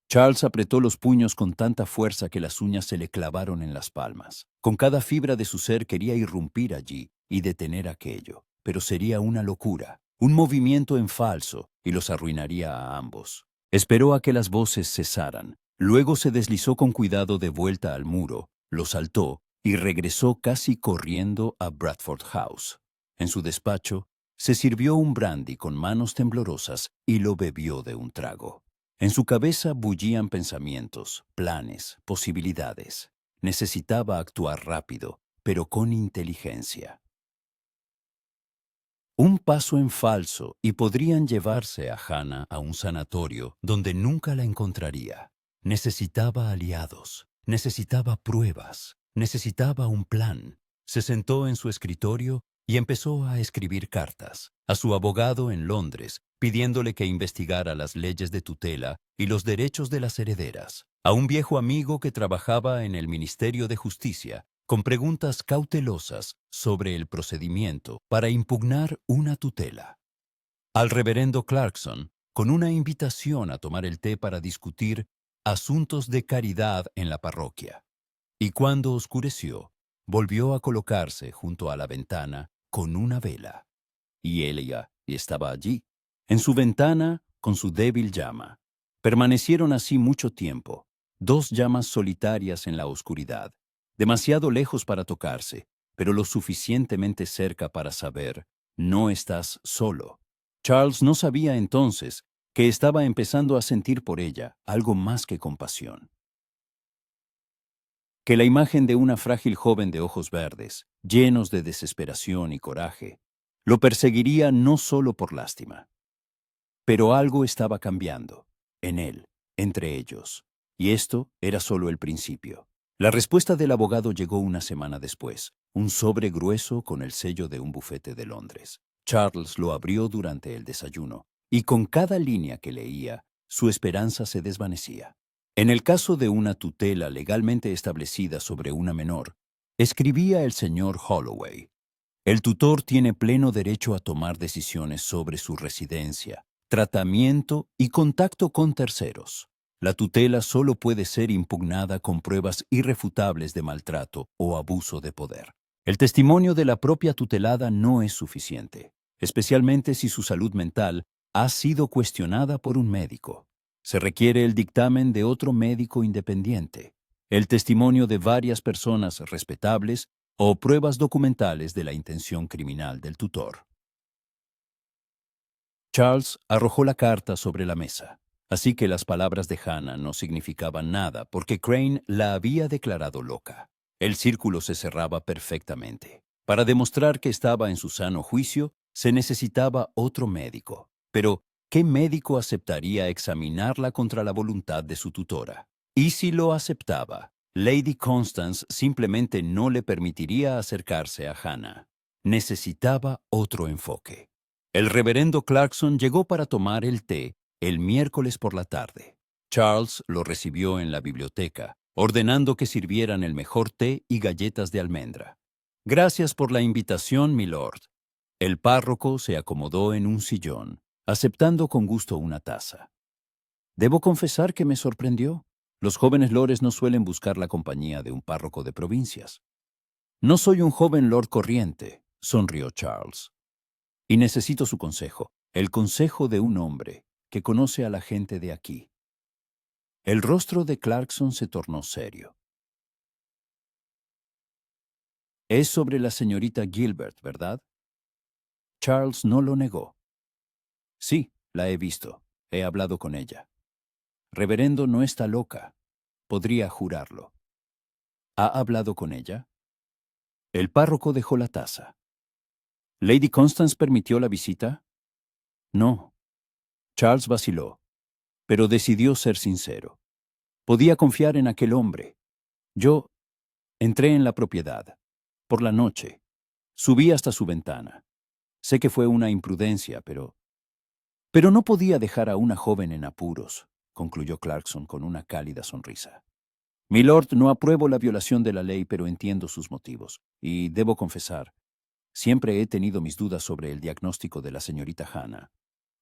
Charles apretó los puños con tanta fuerza que las uñas se le clavaron en las palmas. Con cada fibra de su ser quería irrumpir allí y detener aquello, pero sería una locura, un movimiento en falso, y los arruinaría a ambos. Esperó a que las voces cesaran, luego se deslizó con cuidado de vuelta al muro, lo saltó y regresó casi corriendo a Bradford House. En su despacho, se sirvió un brandy con manos temblorosas y lo bebió de un trago. En su cabeza bullían pensamientos, planes, posibilidades. Necesitaba actuar rápido, pero con inteligencia. Un paso en falso y podrían llevarse a Hannah a un sanatorio donde nunca la encontraría. Necesitaba aliados, necesitaba pruebas, necesitaba un plan. Se sentó en su escritorio y empezó a escribir cartas a su abogado en Londres, pidiéndole que investigara las leyes de tutela y los derechos de las herederas, a un viejo amigo que trabajaba en el Ministerio de Justicia, con preguntas cautelosas sobre el procedimiento para impugnar una tutela, al reverendo Clarkson, con una invitación a tomar el té para discutir asuntos de caridad en la parroquia. Y cuando oscureció, volvió a colocarse junto a la ventana con una vela. Y Elia estaba allí, en su ventana, con su débil llama. Permanecieron así mucho tiempo, 2 llamas solitarias en la oscuridad, demasiado lejos para tocarse, pero lo suficientemente cerca para saber, no estás solo. Charles no sabía entonces que estaba empezando a sentir por ella algo más que compasión. Que la imagen de una frágil joven de ojos verdes, llenos de desesperación y coraje, lo perseguiría no solo por lástima. Pero algo estaba cambiando, en él, entre ellos, y esto era solo el principio. La respuesta del abogado llegó una semana después, un sobre grueso con el sello de un bufete de Londres. Charles lo abrió durante el desayuno, y con cada línea que leía, su esperanza se desvanecía. En el caso de una tutela legalmente establecida sobre una menor, escribía el señor Holloway: el tutor tiene pleno derecho a tomar decisiones sobre su residencia, tratamiento y contacto con terceros. La tutela solo puede ser impugnada con pruebas irrefutables de maltrato o abuso de poder. El testimonio de la propia tutelada no es suficiente, especialmente si su salud mental ha sido cuestionada por un médico. Se requiere el dictamen de otro médico independiente, el testimonio de varias personas respetables o pruebas documentales de la intención criminal del tutor. Charles arrojó la carta sobre la mesa, así que las palabras de Hannah no significaban nada porque Crane la había declarado loca. El círculo se cerraba perfectamente. Para demostrar que estaba en su sano juicio, se necesitaba otro médico. Pero, ¿qué médico aceptaría examinarla contra la voluntad de su tutora? Y si lo aceptaba, Lady Constance simplemente no le permitiría acercarse a Hannah. Necesitaba otro enfoque. El reverendo Clarkson llegó para tomar el té el miércoles por la tarde. Charles lo recibió en la biblioteca, ordenando que sirvieran el mejor té y galletas de almendra. Gracias por la invitación, milord. El párroco se acomodó en un sillón, aceptando con gusto una taza. Debo confesar que me sorprendió. Los jóvenes lores no suelen buscar la compañía de un párroco de provincias. No soy un joven lord corriente, sonrió Charles. Y necesito su consejo, el consejo de un hombre que conoce a la gente de aquí. El rostro de Clarkson se tornó serio. Es sobre la señorita Gilbert, ¿verdad? Charles no lo negó. Sí, la he visto. He hablado con ella. Reverendo no está loca. Podría jurarlo. ¿Ha hablado con ella? El párroco dejó la taza. ¿Lady Constance permitió la visita? No. Charles vaciló, pero decidió ser sincero. Podía confiar en aquel hombre. Yo entré en la propiedad. Por la noche. Subí hasta su ventana. Sé que fue una imprudencia, pero... Pero no podía dejar a una joven en apuros, concluyó Clarkson con una cálida sonrisa. Milord, no apruebo la violación de la ley, pero entiendo sus motivos. Y debo confesar, siempre he tenido mis dudas sobre el diagnóstico de la señorita Hannah.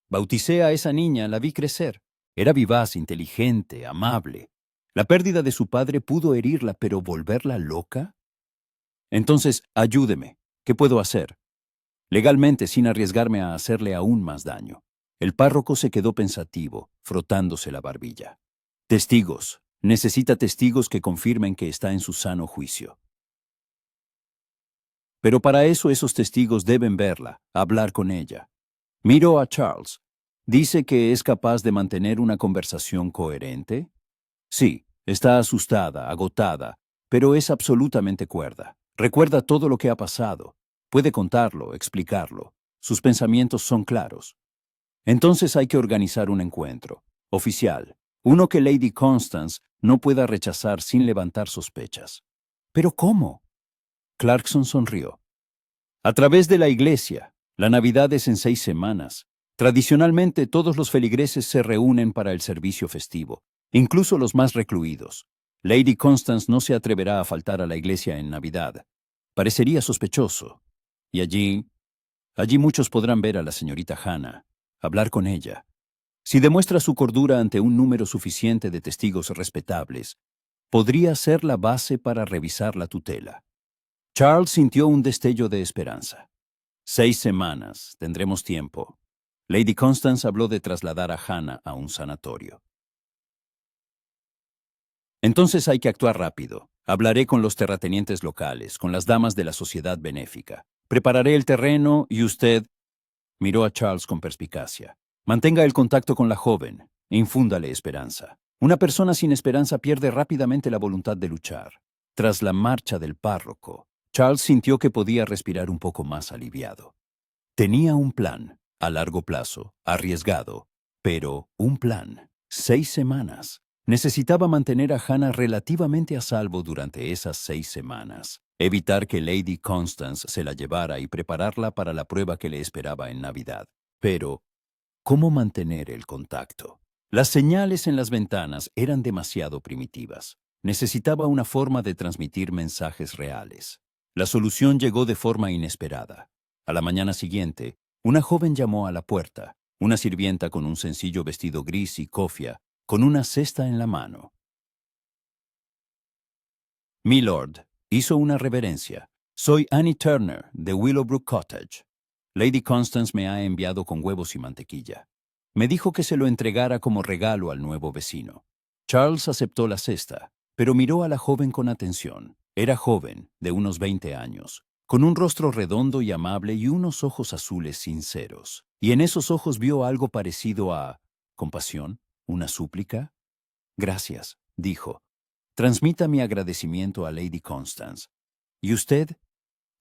Bauticé a esa niña, la vi crecer. Era vivaz, inteligente, amable. La pérdida de su padre pudo herirla, pero ¿volverla loca? Entonces, ayúdeme. ¿Qué puedo hacer? Legalmente, sin arriesgarme a hacerle aún más daño. El párroco se quedó pensativo, frotándose la barbilla. Testigos. Necesita testigos que confirmen que está en su sano juicio. Pero para eso esos testigos deben verla, hablar con ella. Miró a Charles. ¿Dice que es capaz de mantener una conversación coherente? Sí, está asustada, agotada, pero es absolutamente cuerda. Recuerda todo lo que ha pasado. Puede contarlo, explicarlo. Sus pensamientos son claros. Entonces hay que organizar un encuentro, oficial, uno que Lady Constance no pueda rechazar sin levantar sospechas. ¿Pero cómo? Clarkson sonrió. A través de la iglesia. La Navidad es en 6 semanas. Tradicionalmente todos los feligreses se reúnen para el servicio festivo, incluso los más recluidos. Lady Constance no se atreverá a faltar a la iglesia en Navidad. Parecería sospechoso. Y allí muchos podrán ver a la señorita Hannah, hablar con ella. Si demuestra su cordura ante un número suficiente de testigos respetables, podría ser la base para revisar la tutela. Charles sintió un destello de esperanza. 6 semanas, tendremos tiempo. Lady Constance habló de trasladar a Hannah a un sanatorio. Entonces hay que actuar rápido. Hablaré con los terratenientes locales, con las damas de la sociedad benéfica. Prepararé el terreno y usted... Miró a Charles con perspicacia. Mantenga el contacto con la joven. Infúndale esperanza. Una persona sin esperanza pierde rápidamente la voluntad de luchar. Tras la marcha del párroco, Charles sintió que podía respirar un poco más aliviado. Tenía un plan, a largo plazo, arriesgado, pero un plan. 6 semanas. Necesitaba mantener a Hannah relativamente a salvo durante esas 6 semanas. Evitar que Lady Constance se la llevara y prepararla para la prueba que le esperaba en Navidad. Pero, cómo mantener el contacto. Las señales en las ventanas eran demasiado primitivas. Necesitaba una forma de transmitir mensajes reales. La solución llegó de forma inesperada. A la mañana siguiente, una joven llamó a la puerta, una sirvienta con un sencillo vestido gris y cofia, con una cesta en la mano. Milord, hizo una reverencia. Soy Annie Turner, de Willowbrook Cottage. Lady Constance me ha enviado con huevos y mantequilla. Me dijo que se lo entregara como regalo al nuevo vecino. Charles aceptó la cesta, pero miró a la joven con atención. Era joven, de unos 20 años, con un rostro redondo y amable y unos ojos azules sinceros. Y en esos ojos vio algo parecido a compasión, una súplica. Gracias, dijo. Transmita mi agradecimiento a Lady Constance. ¿Y usted?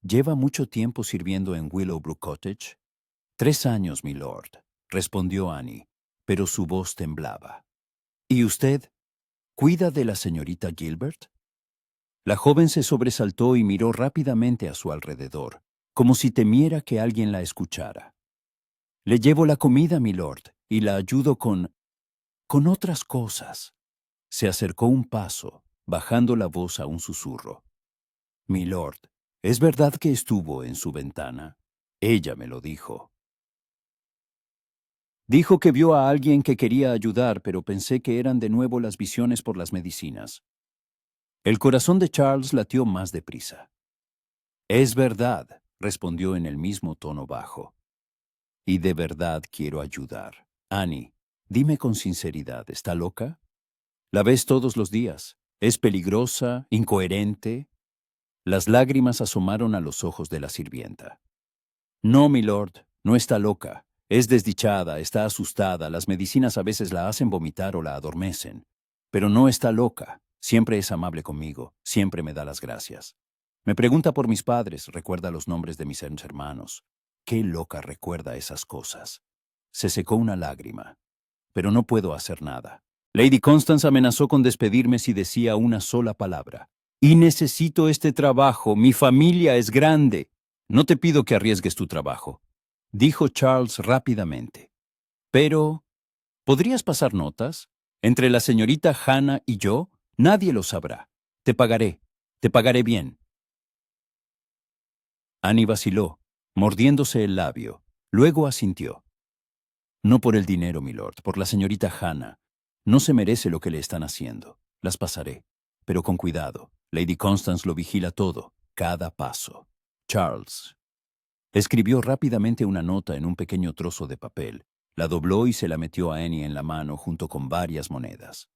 ¿Lleva mucho tiempo sirviendo en Willowbrook Cottage? 3 años, milord, respondió Annie, pero su voz temblaba. ¿Y usted? ¿Cuida de la señorita Gilbert? La joven se sobresaltó y miró rápidamente a su alrededor, como si temiera que alguien la escuchara. Le llevo la comida, milord, y la ayudo con otras cosas. Se acercó un paso, bajando la voz a un susurro. Milord, ¿es verdad que estuvo en su ventana? Ella me lo dijo. Dijo que vio a alguien que quería ayudar, pero pensé que eran de nuevo las visiones por las medicinas. El corazón de Charles latió más deprisa. Es verdad, respondió en el mismo tono bajo. Y de verdad quiero ayudar. Annie, dime con sinceridad, ¿está loca? La ves todos los días. Es peligrosa, incoherente. Las lágrimas asomaron a los ojos de la sirvienta. No, milord, no está loca. Es desdichada, está asustada, las medicinas a veces la hacen vomitar o la adormecen. Pero no está loca. Siempre es amable conmigo, siempre me da las gracias. Me pregunta por mis padres, recuerda los nombres de mis hermanos. Qué loca recuerda esas cosas. Se secó una lágrima. Pero no puedo hacer nada. Lady Constance amenazó con despedirme si decía una sola palabra. Y necesito este trabajo, mi familia es grande. No te pido que arriesgues tu trabajo, dijo Charles rápidamente. Pero, ¿podrías pasar notas? Entre la señorita Hannah y yo, nadie lo sabrá. Te pagaré bien. Annie vaciló, mordiéndose el labio. Luego asintió. No por el dinero, milord, por la señorita Hannah. No se merece lo que le están haciendo. Las pasaré. Pero con cuidado. Lady Constance lo vigila todo, cada paso. Charles. Escribió rápidamente una nota en un pequeño trozo de papel, la dobló y se la metió a Annie en la mano junto con varias monedas.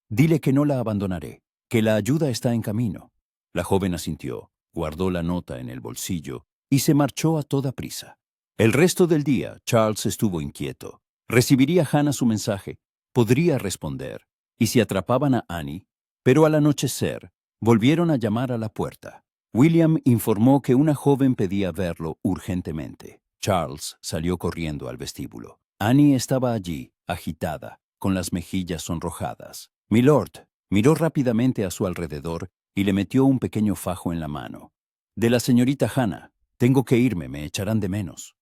Dile que no la abandonaré, que la ayuda está en camino. La joven asintió, guardó la nota en el bolsillo y se marchó a toda prisa. El resto del día, Charles estuvo inquieto. ¿Recibiría Hannah su mensaje? ¿Podría responder? ¿Y si atrapaban a Annie? Pero al anochecer, volvieron a llamar a la puerta. William informó que una joven pedía verlo urgentemente. Charles salió corriendo al vestíbulo. Annie estaba allí, agitada, con las mejillas sonrojadas. Milord, miró rápidamente a su alrededor y le metió un pequeño fajo en la mano. De la señorita Hannah, tengo que irme, me echarán de menos.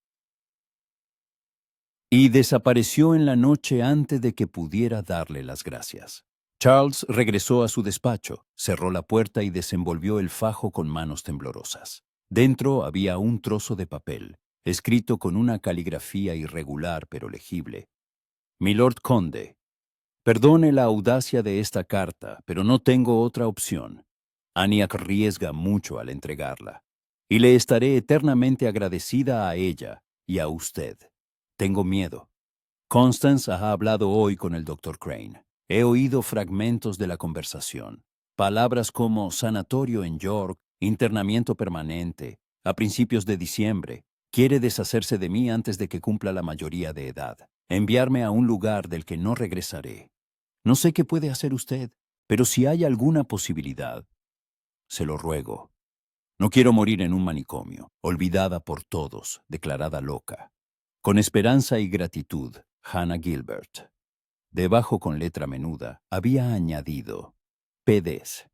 Y desapareció en la noche antes de que pudiera darle las gracias. Charles regresó a su despacho, cerró la puerta y desenvolvió el fajo con manos temblorosas. Dentro había un trozo de papel, escrito con una caligrafía irregular pero legible. Milord Conde, perdone la audacia de esta carta, pero no tengo otra opción. Annie arriesga mucho al entregarla, y le estaré eternamente agradecida a ella y a usted. Tengo miedo. Constance ha hablado hoy con el Dr. Crane. He oído fragmentos de la conversación. Palabras como sanatorio en York, internamiento permanente, a principios de diciembre. Quiere deshacerse de mí antes de que cumpla la mayoría de edad. Enviarme a un lugar del que no regresaré. No sé qué puede hacer usted, pero si hay alguna posibilidad, se lo ruego. No quiero morir en un manicomio, olvidada por todos, declarada loca. Con esperanza y gratitud, Hannah Gilbert. Debajo con letra menuda había añadido PDs.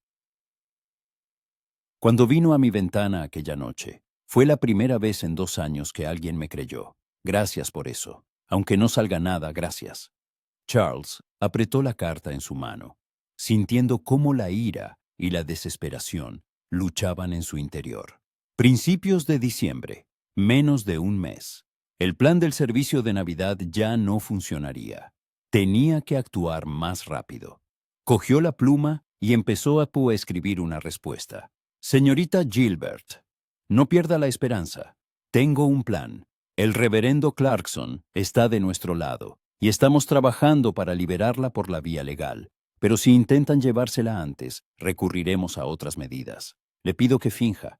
Cuando vino a mi ventana aquella noche, fue la primera vez en 2 años que alguien me creyó. Gracias por eso. Aunque no salga nada, gracias. Charles apretó la carta en su mano, sintiendo cómo la ira y la desesperación luchaban en su interior. Principios de diciembre, menos de un mes. El plan del servicio de Navidad ya no funcionaría. Tenía que actuar más rápido. Cogió la pluma y empezó a escribir una respuesta. Señorita Gilbert, no pierda la esperanza. Tengo un plan. El reverendo Clarkson está de nuestro lado y estamos trabajando para liberarla por la vía legal. Pero si intentan llevársela antes, recurriremos a otras medidas. Le pido que finja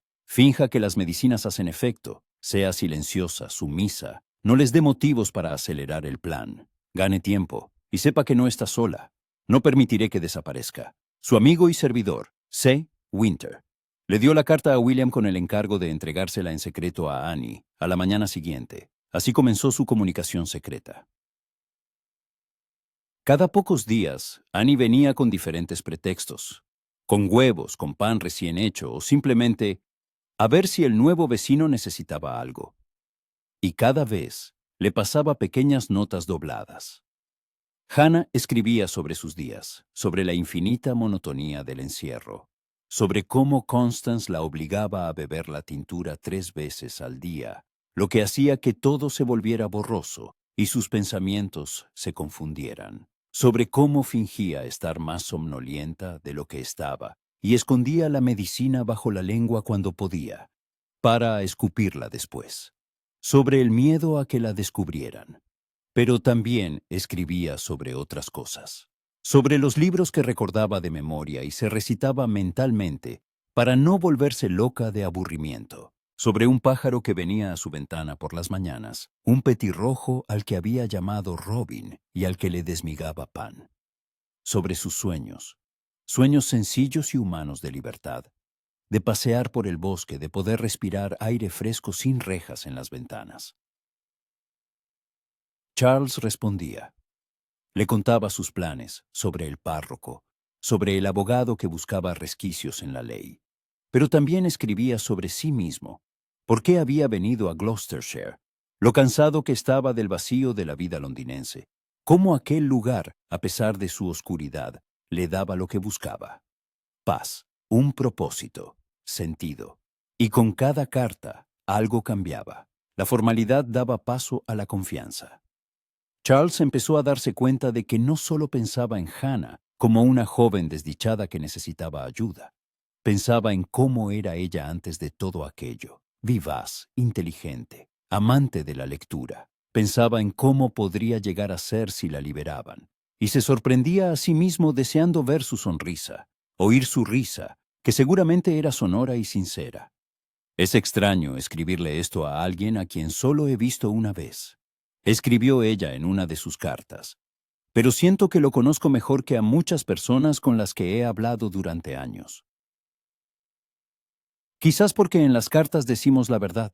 que las medicinas hacen efecto, sea silenciosa, sumisa, no les dé motivos para acelerar el plan. Gane tiempo y sepa que no está sola. No permitiré que desaparezca. Su amigo y servidor, C. Winter. Le dio la carta a William con el encargo de entregársela en secreto a Annie a la mañana siguiente. Así comenzó su comunicación secreta. Cada pocos días, Annie venía con diferentes pretextos. Con huevos, con pan recién hecho o simplemente a ver si el nuevo vecino necesitaba algo. Y cada vez le pasaba pequeñas notas dobladas. Hannah escribía sobre sus días, sobre la infinita monotonía del encierro, sobre cómo Constance la obligaba a beber la tintura 3 veces al día, lo que hacía que todo se volviera borroso y sus pensamientos se confundieran, sobre cómo fingía estar más somnolienta de lo que estaba y escondía la medicina bajo la lengua cuando podía, para escupirla después, sobre el miedo a que la descubrieran. Pero también escribía sobre otras cosas, sobre los libros que recordaba de memoria y se recitaba mentalmente para no volverse loca de aburrimiento, sobre un pájaro que venía a su ventana por las mañanas, un petirrojo al que había llamado Robin y al que le desmigaba pan, sobre sus sueños, sueños sencillos y humanos de libertad, de pasear por el bosque, de poder respirar aire fresco sin rejas en las ventanas. Charles respondía. Le contaba sus planes sobre el párroco, sobre el abogado que buscaba resquicios en la ley. Pero también escribía sobre sí mismo, por qué había venido a Gloucestershire, lo cansado que estaba del vacío de la vida londinense, cómo aquel lugar, a pesar de su oscuridad, le daba lo que buscaba. Paz, un propósito, sentido. Y con cada carta, algo cambiaba. La formalidad daba paso a la confianza. Charles empezó a darse cuenta de que no solo pensaba en Hannah como una joven desdichada que necesitaba ayuda. Pensaba en cómo era ella antes de todo aquello, vivaz, inteligente, amante de la lectura. Pensaba en cómo podría llegar a ser si la liberaban. Y se sorprendía a sí mismo deseando ver su sonrisa, oír su risa, que seguramente era sonora y sincera. Es extraño escribirle esto a alguien a quien solo he visto una vez, escribió ella en una de sus cartas, pero siento que lo conozco mejor que a muchas personas con las que he hablado durante años. Quizás porque en las cartas decimos la verdad.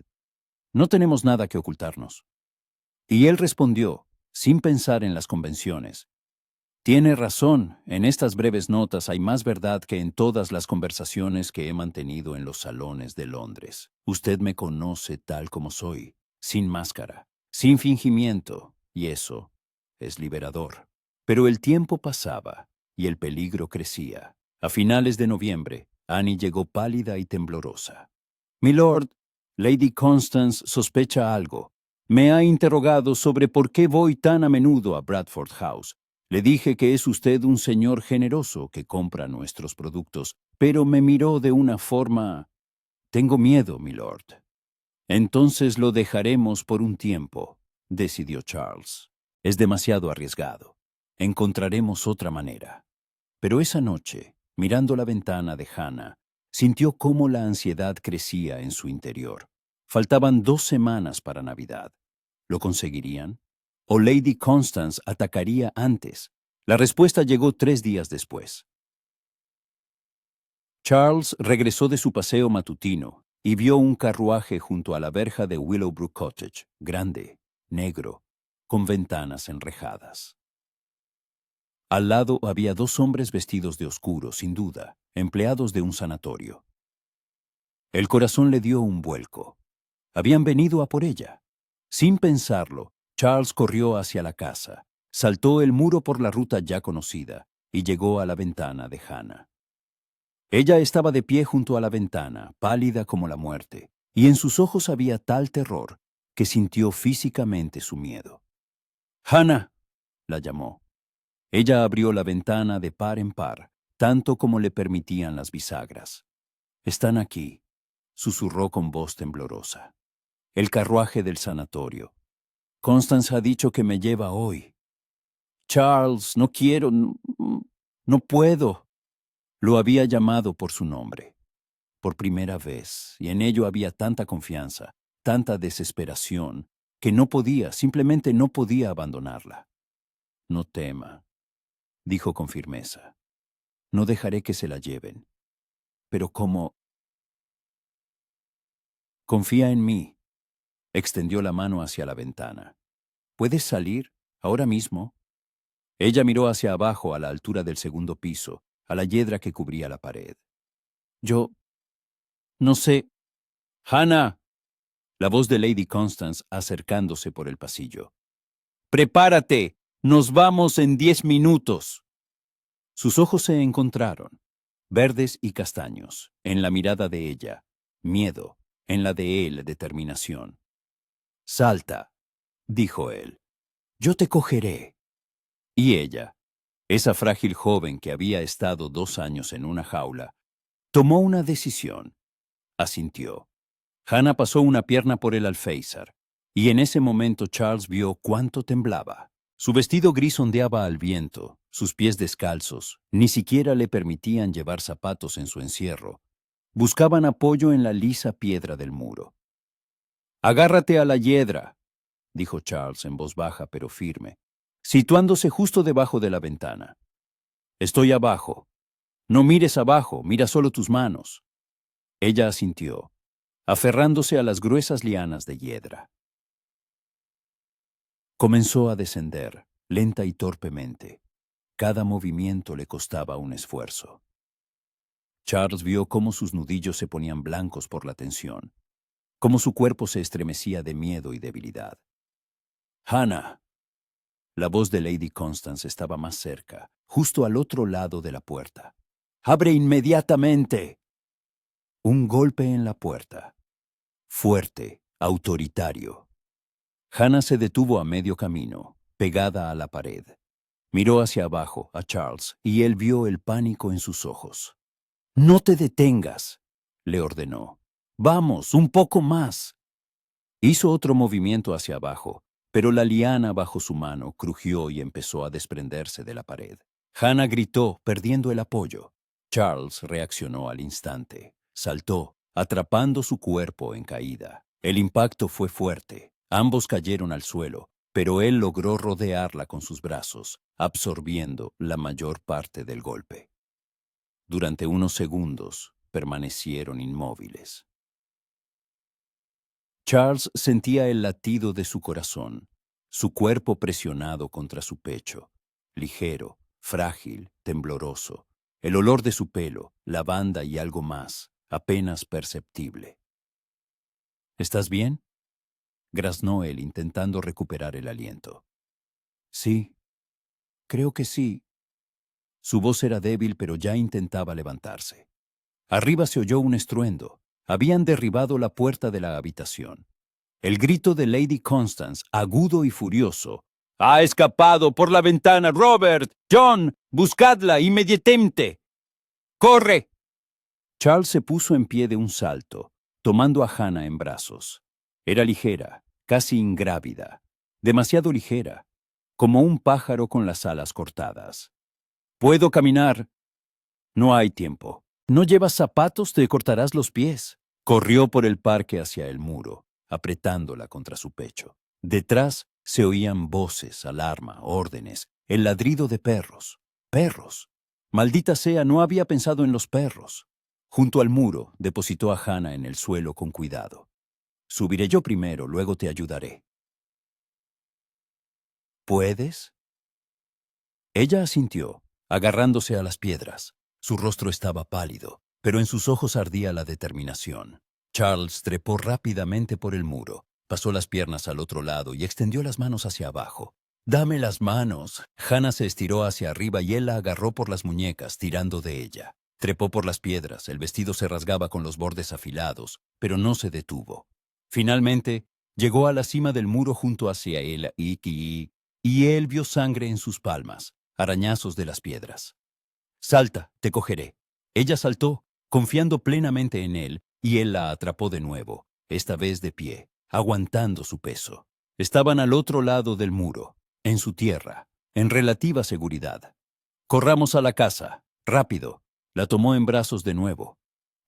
No tenemos nada que ocultarnos. Y él respondió, sin pensar en las convenciones. Tiene razón, en estas breves notas hay más verdad que en todas las conversaciones que he mantenido en los salones de Londres. Usted me conoce tal como soy, sin máscara, sin fingimiento, y eso es liberador. Pero el tiempo pasaba y el peligro crecía. A finales de noviembre, Annie llegó pálida y temblorosa. Milord, Lady Constance sospecha algo. Me ha interrogado sobre por qué voy tan a menudo a Bradford House. Le dije que es usted un señor generoso que compra nuestros productos, pero me miró de una forma... Tengo miedo, milord. Entonces lo dejaremos por un tiempo, decidió Charles. Es demasiado arriesgado. Encontraremos otra manera. Pero esa noche, mirando la ventana de Hannah, sintió cómo la ansiedad crecía en su interior. Faltaban 2 semanas para Navidad. ¿Lo conseguirían? ¿O Lady Constance atacaría antes? La respuesta llegó 3 días después. Charles regresó de su paseo matutino y vio un carruaje junto a la verja de Willowbrook Cottage, grande, negro, con ventanas enrejadas. Al lado había 2 hombres vestidos de oscuro, sin duda, empleados de un sanatorio. El corazón le dio un vuelco. Habían venido a por ella. Sin pensarlo, Charles corrió hacia la casa, saltó el muro por la ruta ya conocida y llegó a la ventana de Hannah. Ella estaba de pie junto a la ventana, pálida como la muerte, y en sus ojos había tal terror que sintió físicamente su miedo. «Hannah», la llamó. Ella abrió la ventana de par en par, tanto como le permitían las bisagras. «Están aquí», susurró con voz temblorosa. «El carruaje del sanatorio. Constance ha dicho que me lleva hoy». «Charles, no quiero, no puedo». Lo había llamado por su nombre, por primera vez, y en ello había tanta confianza, tanta desesperación, que no podía, simplemente no podía abandonarla. «No tema», dijo con firmeza. «No dejaré que se la lleven. Pero ¿cómo? Confía en mí». Extendió la mano hacia la ventana. «¿Puedes salir? Ahora mismo». Ella miró hacia abajo a la altura del segundo piso, a la hiedra que cubría la pared. «Yo no sé». «Hannah», la voz de Lady Constance acercándose por el pasillo. «Prepárate, nos vamos en 10 minutos». Sus ojos se encontraron, verdes y castaños, en la mirada de ella, miedo, en la de él, determinación. «Salta», dijo él, «yo te cogeré». Y ella, esa frágil joven que había estado 2 años en una jaula, tomó una decisión. Asintió. Hannah pasó una pierna por el alféizar, y en ese momento Charles vio cuánto temblaba. Su vestido gris ondeaba al viento, sus pies descalzos, ni siquiera le permitían llevar zapatos en su encierro. Buscaban apoyo en la lisa piedra del muro. «Agárrate a la hiedra», dijo Charles en voz baja pero firme, situándose justo debajo de la ventana. «Estoy abajo. No mires abajo, mira solo tus manos». Ella asintió, aferrándose a las gruesas lianas de hiedra. Comenzó a descender, lenta y torpemente. Cada movimiento le costaba un esfuerzo. Charles vio cómo sus nudillos se ponían blancos por la tensión, cómo su cuerpo se estremecía de miedo y debilidad. «Hannah». La voz de Lady Constance estaba más cerca, justo al otro lado de la puerta. «¡Abre inmediatamente!». Un golpe en la puerta. Fuerte, autoritario. Hannah se detuvo a medio camino, pegada a la pared. Miró hacia abajo a Charles y él vio el pánico en sus ojos. «No te detengas», le ordenó. «Vamos, un poco más». Hizo otro movimiento hacia abajo, pero la liana bajo su mano crujió y empezó a desprenderse de la pared. Hannah gritó, perdiendo el apoyo. Charles reaccionó al instante. Saltó, atrapando su cuerpo en caída. El impacto fue fuerte. Ambos cayeron al suelo, pero él logró rodearla con sus brazos, absorbiendo la mayor parte del golpe. Durante unos segundos permanecieron inmóviles. Charles sentía el latido de su corazón, su cuerpo presionado contra su pecho, ligero, frágil, tembloroso, el olor de su pelo, lavanda y algo más, apenas perceptible. «¿Estás bien?», graznó él intentando recuperar el aliento. «Sí, creo que sí». Su voz era débil, pero ya intentaba levantarse. Arriba se oyó un estruendo. Habían derribado la puerta de la habitación. El grito de Lady Constance, agudo y furioso. «¡Ha escapado por la ventana, Robert! ¡John! ¡Buscadla inmediatamente! ¡Corre!». Charles se puso en pie de un salto, tomando a Hannah en brazos. Era ligera, casi ingrávida, demasiado ligera, como un pájaro con las alas cortadas. «¿Puedo caminar?». «No hay tiempo. No llevas zapatos, te cortarás los pies». Corrió por el parque hacia el muro, apretándola contra su pecho. Detrás se oían voces, alarma, órdenes, el ladrido de perros. ¡Perros! Maldita sea, no había pensado en los perros. Junto al muro, depositó a Hannah en el suelo con cuidado. «Subiré yo primero, luego te ayudaré». «¿Puedes?». Ella asintió, agarrándose a las piedras. Su rostro estaba pálido, pero en sus ojos ardía la determinación. Charles trepó rápidamente por el muro, Pasó las piernas al otro lado y extendió las manos hacia abajo. «¡Dame las manos!». Hannah se estiró hacia arriba y él la agarró por las muñecas, tirando de ella. Trepó por las piedras, el vestido se rasgaba con los bordes afilados, pero no se detuvo. Finalmente, llegó a la cima del muro junto hacia él y él vio sangre en sus palmas, arañazos de las piedras. «Salta, te cogeré». Ella saltó, confiando plenamente en él, y él la atrapó de nuevo, esta vez de pie, aguantando su peso. Estaban al otro lado del muro, en su tierra, en relativa seguridad. «Corramos a la casa, rápido». La tomó en brazos de nuevo.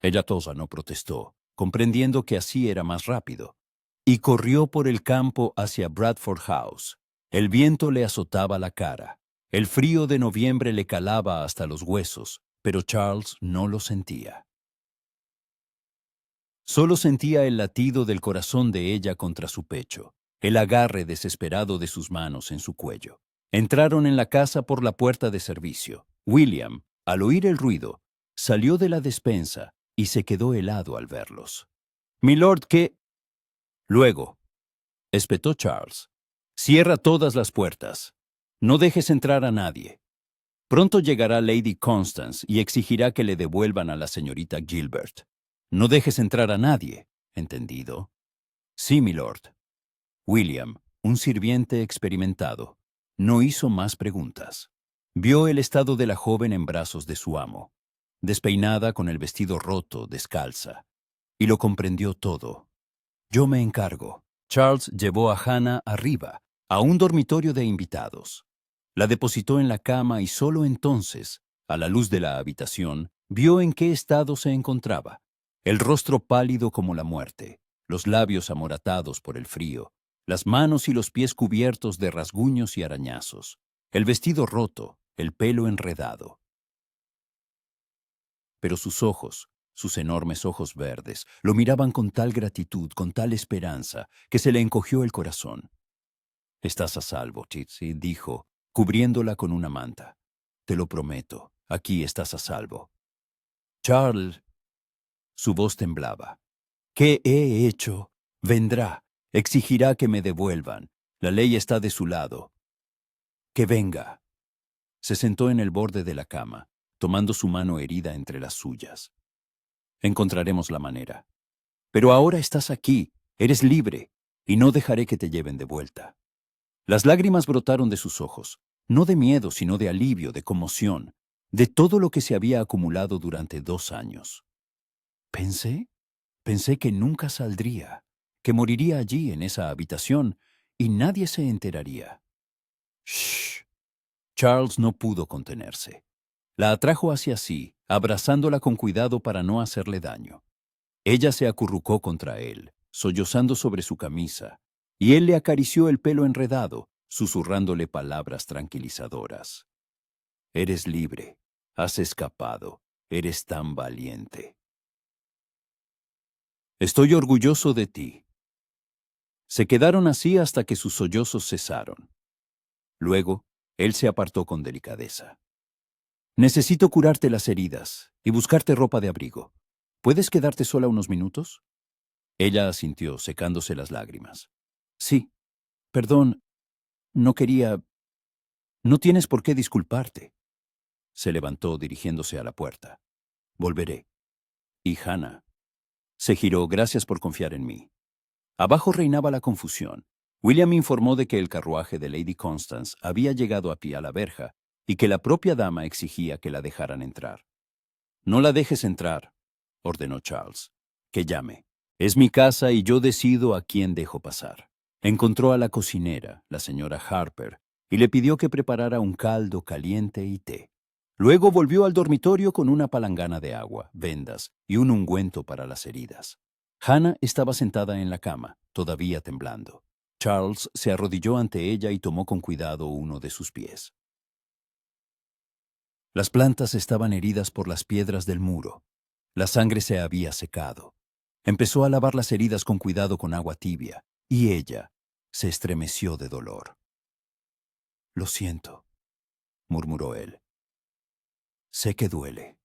Ella tosa no protestó, comprendiendo que así era más rápido, y corrió por el campo hacia Bradford House. El viento le azotaba la cara. El frío de noviembre le calaba hasta los huesos, pero Charles no lo sentía. Solo sentía el latido del corazón de ella contra su pecho, el agarre desesperado de sus manos en su cuello. Entraron en la casa por la puerta de servicio. William, al oír el ruido, salió de la despensa y se quedó helado al verlos. «Milord, ¿qué?» «Luego», espetó Charles. «Cierra todas las puertas. No dejes entrar a nadie. Pronto llegará Lady Constance y exigirá que le devuelvan a la señorita Gilbert. No dejes entrar a nadie, ¿entendido?» «Sí, milord». William, un sirviente experimentado, no hizo más preguntas. Vio el estado de la joven en brazos de su amo, despeinada con el vestido roto, descalza, y lo comprendió todo. «Yo me encargo». Charles llevó a Hannah arriba, a un dormitorio de invitados. La depositó en la cama y solo entonces, a la luz de la habitación, vio en qué estado se encontraba. El rostro pálido como la muerte, los labios amoratados por el frío, las manos y los pies cubiertos de rasguños y arañazos, el vestido roto, el pelo enredado. Pero sus enormes ojos verdes, lo miraban con tal gratitud, con tal esperanza, que se le encogió el corazón. «Estás a salvo, Titsy», dijo, cubriéndola con una manta. «Te lo prometo, aquí estás a salvo». «Charles», su voz temblaba. «¿Qué he hecho? Vendrá, exigirá que me devuelvan. La ley está de su lado. Que venga». Se sentó en el borde de la cama, tomando su mano herida entre las suyas. «Encontraremos la manera. Pero ahora estás aquí, eres libre, y no dejaré que te lleven de vuelta». Las lágrimas brotaron de sus ojos, no de miedo, sino de alivio, de conmoción, de todo lo que se había acumulado durante 2 años. Pensé que nunca saldría, que moriría allí en esa habitación y nadie se enteraría. Shh. Charles no pudo contenerse. La atrajo hacia sí, abrazándola con cuidado para no hacerle daño. Ella se acurrucó contra él, sollozando sobre su camisa, y él le acarició el pelo enredado, susurrándole palabras tranquilizadoras. «Eres libre, has escapado, eres tan valiente. Estoy orgulloso de ti». Se quedaron así hasta que sus sollozos cesaron. Luego, él se apartó con delicadeza. «Necesito curarte las heridas y buscarte ropa de abrigo. ¿Puedes quedarte sola unos minutos?» Ella asintió, secándose las lágrimas. «Sí. Perdón, no quería... No tienes por qué disculparte». Se levantó dirigiéndose a la puerta. «Volveré». «Y Hannah». Se giró. «Gracias por confiar en mí». Abajo reinaba la confusión. William informó de que el carruaje de Lady Constance había llegado a pie a la verja y que la propia dama exigía que la dejaran entrar. «No la dejes entrar», ordenó Charles. «Que llame. Es mi casa y yo decido a quién dejo pasar». Encontró a la cocinera, la señora Harper, y le pidió que preparara un caldo caliente y té. Luego volvió al dormitorio con una palangana de agua, vendas y un ungüento para las heridas. Hannah estaba sentada en la cama, todavía temblando. Charles se arrodilló ante ella y tomó con cuidado uno de sus pies. Las plantas estaban heridas por las piedras del muro. La sangre se había secado. Empezó a lavar las heridas con cuidado con agua tibia, y ella se estremeció de dolor. «Lo siento», murmuró él. «Sé que duele».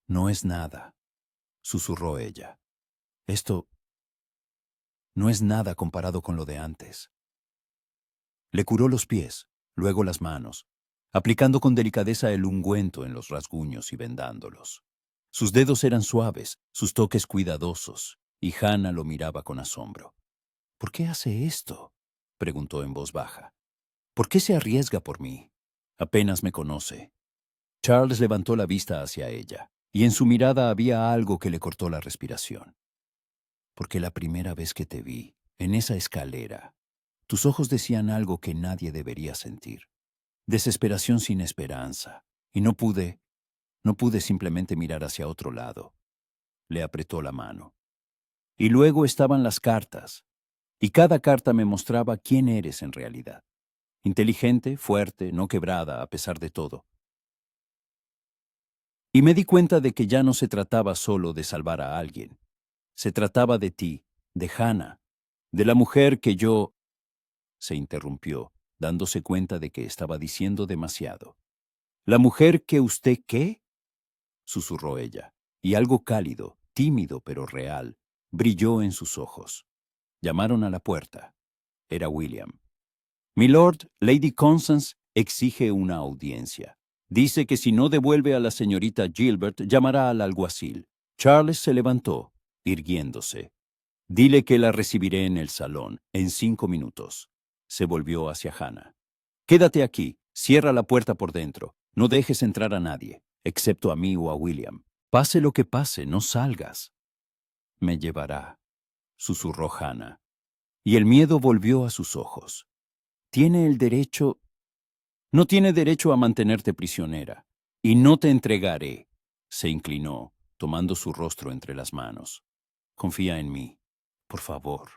«No es nada», susurró ella. «Esto No es nada comparado con lo de antes. Le curó los pies, luego las manos, aplicando con delicadeza el ungüento en los rasguños y vendándolos. Sus dedos eran suaves, sus toques cuidadosos, y Hannah lo miraba con asombro. ¿Por qué hace esto?, preguntó en voz baja. ¿Por qué se arriesga por mí? Apenas me conoce. Charles levantó la vista hacia ella, y en su mirada había algo que le cortó la respiración. Porque la primera vez que te vi, en esa escalera, tus ojos decían algo que nadie debería sentir. Desesperación sin esperanza. Y no pude simplemente mirar hacia otro lado. Le apretó la mano. Y luego estaban las cartas. Y cada carta me mostraba quién eres en realidad. Inteligente, fuerte, no quebrada a pesar de todo. Y me di cuenta de que ya no se trataba solo de salvar a alguien. Se trataba de ti, de Hannah, de la mujer que yo... Se interrumpió, dándose cuenta de que estaba diciendo demasiado. ¿La mujer que usted qué?, susurró ella, y algo cálido, tímido pero real, brilló en sus ojos. Llamaron a la puerta. Era William. Milord, Lady Constance exige una audiencia. Dice que si no devuelve a la señorita Gilbert, llamará al alguacil. Charles se levantó, irguiéndose. Dile que la recibiré en el salón, en 5 minutos. Se volvió hacia Hannah. Quédate aquí, cierra la puerta por dentro. No dejes entrar a nadie, excepto a mí o a William. Pase lo que pase, no salgas. Me llevará, susurró Hannah. Y el miedo volvió a sus ojos. Tiene el derecho... No tiene derecho a mantenerte prisionera. Y no te entregaré. Se inclinó, tomando su rostro entre las manos. Confía en mí, por favor.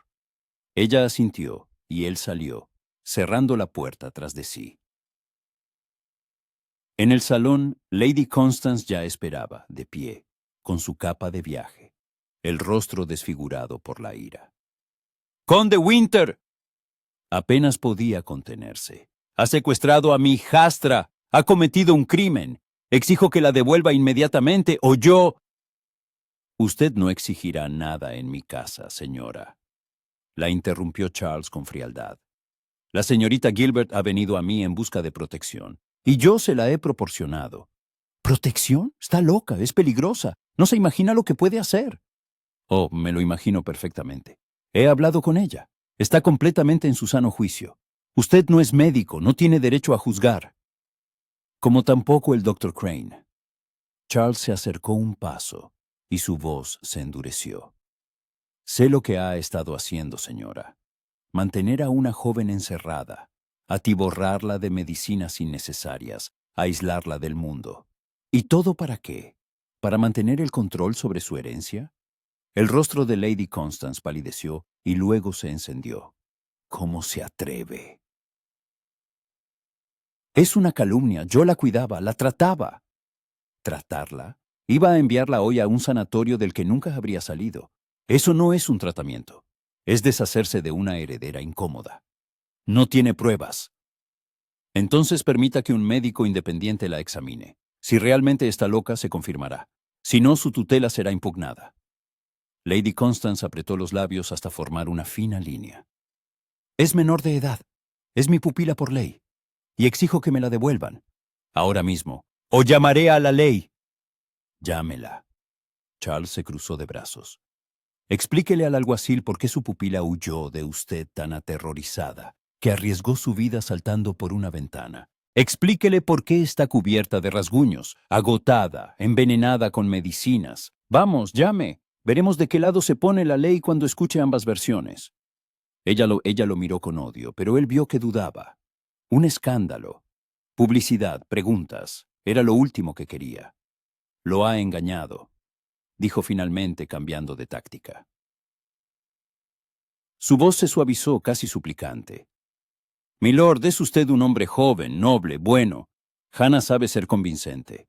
Ella asintió, y él salió, cerrando la puerta tras de sí. En el salón, Lady Constance ya esperaba, de pie, con su capa de viaje, el rostro desfigurado por la ira. ¡Conde Winter! Apenas podía contenerse. Ha secuestrado a mi hijastra. Ha cometido un crimen. Exijo que la devuelva inmediatamente o yo... Usted no exigirá nada en mi casa, señora. La interrumpió Charles con frialdad. La señorita Gilbert ha venido a mí en busca de protección, y yo se la he proporcionado. ¿Protección? Está loca, es peligrosa. No se imagina lo que puede hacer. Oh, me lo imagino perfectamente. He hablado con ella. Está completamente en su sano juicio. Usted no es médico, no tiene derecho a juzgar. Como tampoco el Dr. Crane. Charles se acercó un paso, y su voz se endureció. Sé lo que ha estado haciendo, señora. Mantener a una joven encerrada, atiborrarla de medicinas innecesarias, aislarla del mundo. ¿Y todo para qué? ¿Para mantener el control sobre su herencia? El rostro de Lady Constance palideció y luego se encendió. ¿Cómo se atreve? Es una calumnia. Yo la cuidaba, la trataba. ¿Tratarla? Iba a enviarla hoy a un sanatorio del que nunca habría salido. Eso no es un tratamiento. Es deshacerse de una heredera incómoda. No tiene pruebas. Entonces permita que un médico independiente la examine. Si realmente está loca, se confirmará. Si no, su tutela será impugnada. Lady Constance apretó los labios hasta formar una fina línea. Es menor de edad. Es mi pupila por ley. Y exijo que me la devuelvan. Ahora mismo. ¡O llamaré a la ley! Llámela. Charles se cruzó de brazos. Explíquele al alguacil por qué su pupila huyó de usted tan aterrorizada, que arriesgó su vida saltando por una ventana. Explíquele por qué está cubierta de rasguños, agotada, envenenada con medicinas. Vamos, llame. Veremos de qué lado se pone la ley cuando escuche ambas versiones. Ella lo miró con odio, pero él vio que dudaba. Un escándalo. Publicidad, preguntas. Era lo último que quería. Lo ha engañado, dijo finalmente cambiando de táctica. Su voz se suavizó casi suplicante. Milord, es usted un hombre joven, noble, bueno. Hannah sabe ser convincente.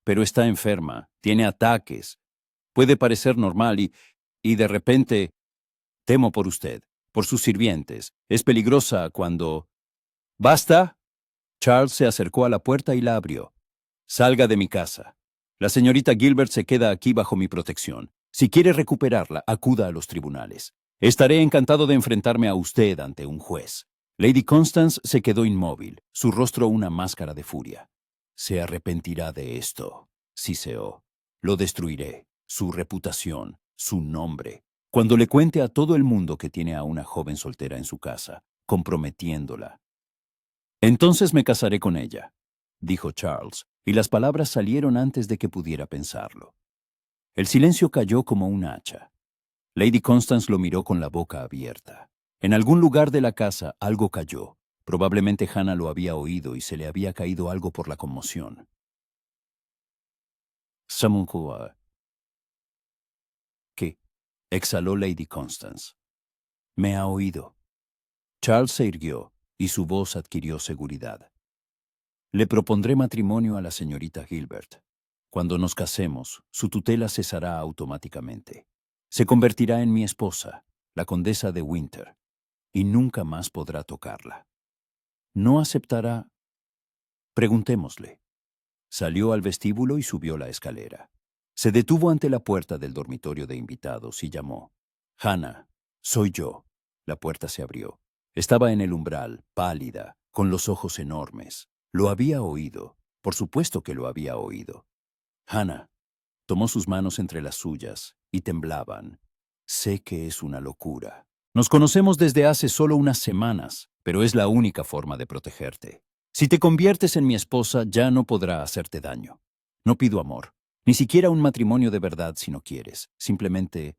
Pero está enferma, tiene ataques. Puede parecer normal y de repente... Temo por usted, por sus sirvientes. Es peligrosa cuando... ¿Basta? Charles se acercó a la puerta y la abrió. Salga de mi casa. La señorita Gilbert se queda aquí bajo mi protección. Si quiere recuperarla, acuda a los tribunales. Estaré encantado de enfrentarme a usted ante un juez. Lady Constance se quedó inmóvil, su rostro una máscara de furia. Se arrepentirá de esto, siseó. Lo destruiré, su reputación, su nombre, cuando le cuente a todo el mundo que tiene a una joven soltera en su casa, comprometiéndola. Entonces me casaré con ella, dijo Charles, y las palabras salieron antes de que pudiera pensarlo. El silencio cayó como un hacha. Lady Constance lo miró con la boca abierta. En algún lugar de la casa algo cayó. Probablemente Hannah lo había oído y se le había caído algo por la conmoción. Samunkua. ¿Qué? Exhaló Lady Constance. Me ha oído. Charles se irguió y su voz adquirió seguridad. Le propondré matrimonio a la señorita Gilbert. Cuando nos casemos, su tutela cesará automáticamente. Se convertirá en mi esposa, la condesa de Winter, y nunca más podrá tocarla. ¿No aceptará? Preguntémosle. Salió al vestíbulo y subió la escalera. Se detuvo ante la puerta del dormitorio de invitados y llamó. Hannah, soy yo. La puerta se abrió. Estaba en el umbral, pálida, con los ojos enormes. Lo había oído. Por supuesto que lo había oído. Hannah tomó sus manos entre las suyas y temblaban. Sé que es una locura. Nos conocemos desde hace solo unas semanas, pero es la única forma de protegerte. Si te conviertes en mi esposa, ya no podrá hacerte daño. No pido amor, ni siquiera un matrimonio de verdad si no quieres. Simplemente,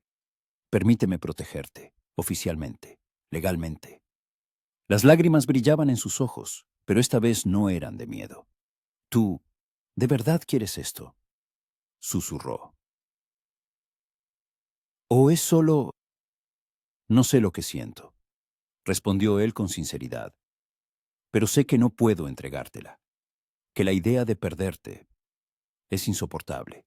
permíteme protegerte, oficialmente, legalmente. Las lágrimas brillaban en sus ojos, pero esta vez no eran de miedo. ¿Tú, de verdad quieres esto?, susurró. ¿O es solo... No sé lo que siento, respondió él con sinceridad, pero sé que no puedo entregártela, que la idea de perderte es insoportable.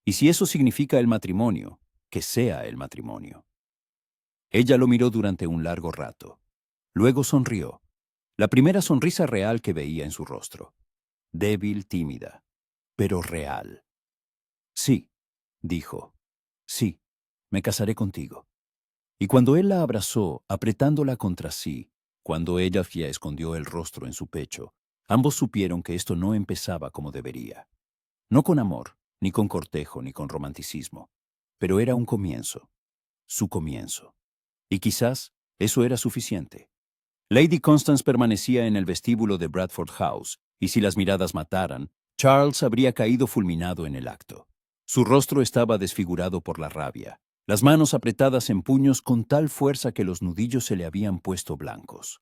Y si eso significa el matrimonio, que sea el matrimonio. Ella lo miró durante un largo rato. Luego sonrió, la primera sonrisa real que veía en su rostro. Débil, tímida, pero real. Sí, dijo. Sí, me casaré contigo. Y cuando él la abrazó, apretándola contra sí, cuando ella escondió el rostro en su pecho, ambos supieron que esto no empezaba como debería. No con amor, ni con cortejo, ni con romanticismo, pero era un comienzo, su comienzo. Y quizás eso era suficiente. Lady Constance permanecía en el vestíbulo de Bradford House, y si las miradas mataran, Charles habría caído fulminado en el acto. Su rostro estaba desfigurado por la rabia, las manos apretadas en puños con tal fuerza que los nudillos se le habían puesto blancos.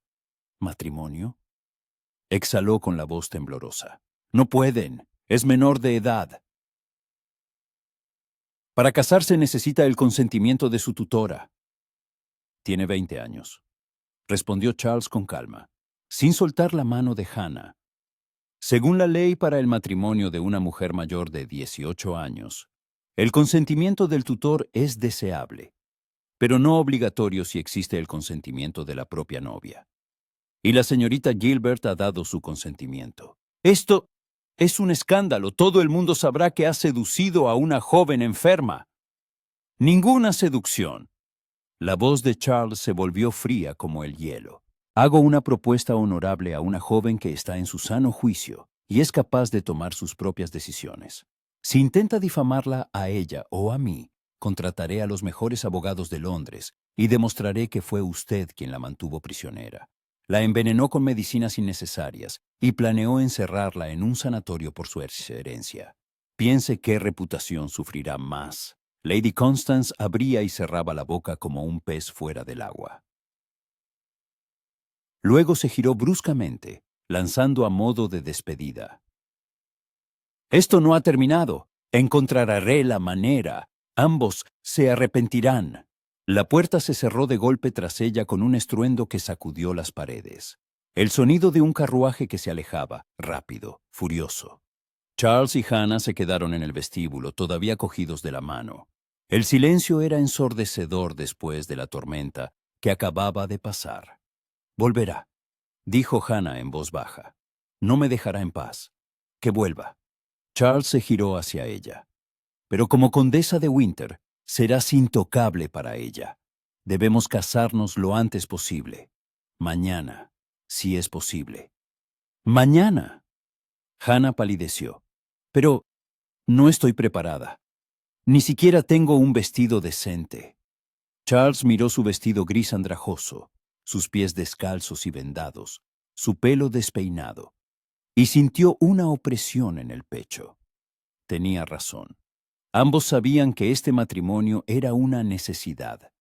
¿Matrimonio? Exhaló con la voz temblorosa. No pueden, es menor de edad. Para casarse necesita el consentimiento de su tutora. Tiene 20 años, respondió Charles con calma, sin soltar la mano de Hannah. Según la ley para el matrimonio de una mujer mayor de 18 años, el consentimiento del tutor es deseable, pero no obligatorio si existe el consentimiento de la propia novia. Y la señorita Gilbert ha dado su consentimiento. Esto es un escándalo. Todo el mundo sabrá que ha seducido a una joven enferma. Ninguna seducción. La voz de Charles se volvió fría como el hielo. Hago una propuesta honorable a una joven que está en su sano juicio y es capaz de tomar sus propias decisiones. Si intenta difamarla a ella o a mí, contrataré a los mejores abogados de Londres y demostraré que fue usted quien la mantuvo prisionera. La envenenó con medicinas innecesarias y planeó encerrarla en un sanatorio por su herencia. Piense qué reputación sufrirá más. Lady Constance abría y cerraba la boca como un pez fuera del agua. Luego se giró bruscamente, lanzando a modo de despedida. Esto no ha terminado. Encontraré la manera. Ambos se arrepentirán. La puerta se cerró de golpe tras ella con un estruendo que sacudió las paredes. El sonido de un carruaje que se alejaba, rápido, furioso. Charles y Hannah se quedaron en el vestíbulo, todavía cogidos de la mano. El silencio era ensordecedor después de la tormenta que acababa de pasar. Volverá, dijo Hannah en voz baja. No me dejará en paz. Que vuelva. Charles se giró hacia ella. Pero como condesa de Winter, serás intocable para ella. Debemos casarnos lo antes posible. Mañana, si es posible. ¡Mañana! Hannah palideció. Pero no estoy preparada. Ni siquiera tengo un vestido decente. Charles miró su vestido gris andrajoso, sus pies descalzos y vendados, su pelo despeinado, y sintió una opresión en el pecho. Tenía razón. Ambos sabían que este matrimonio era una necesidad,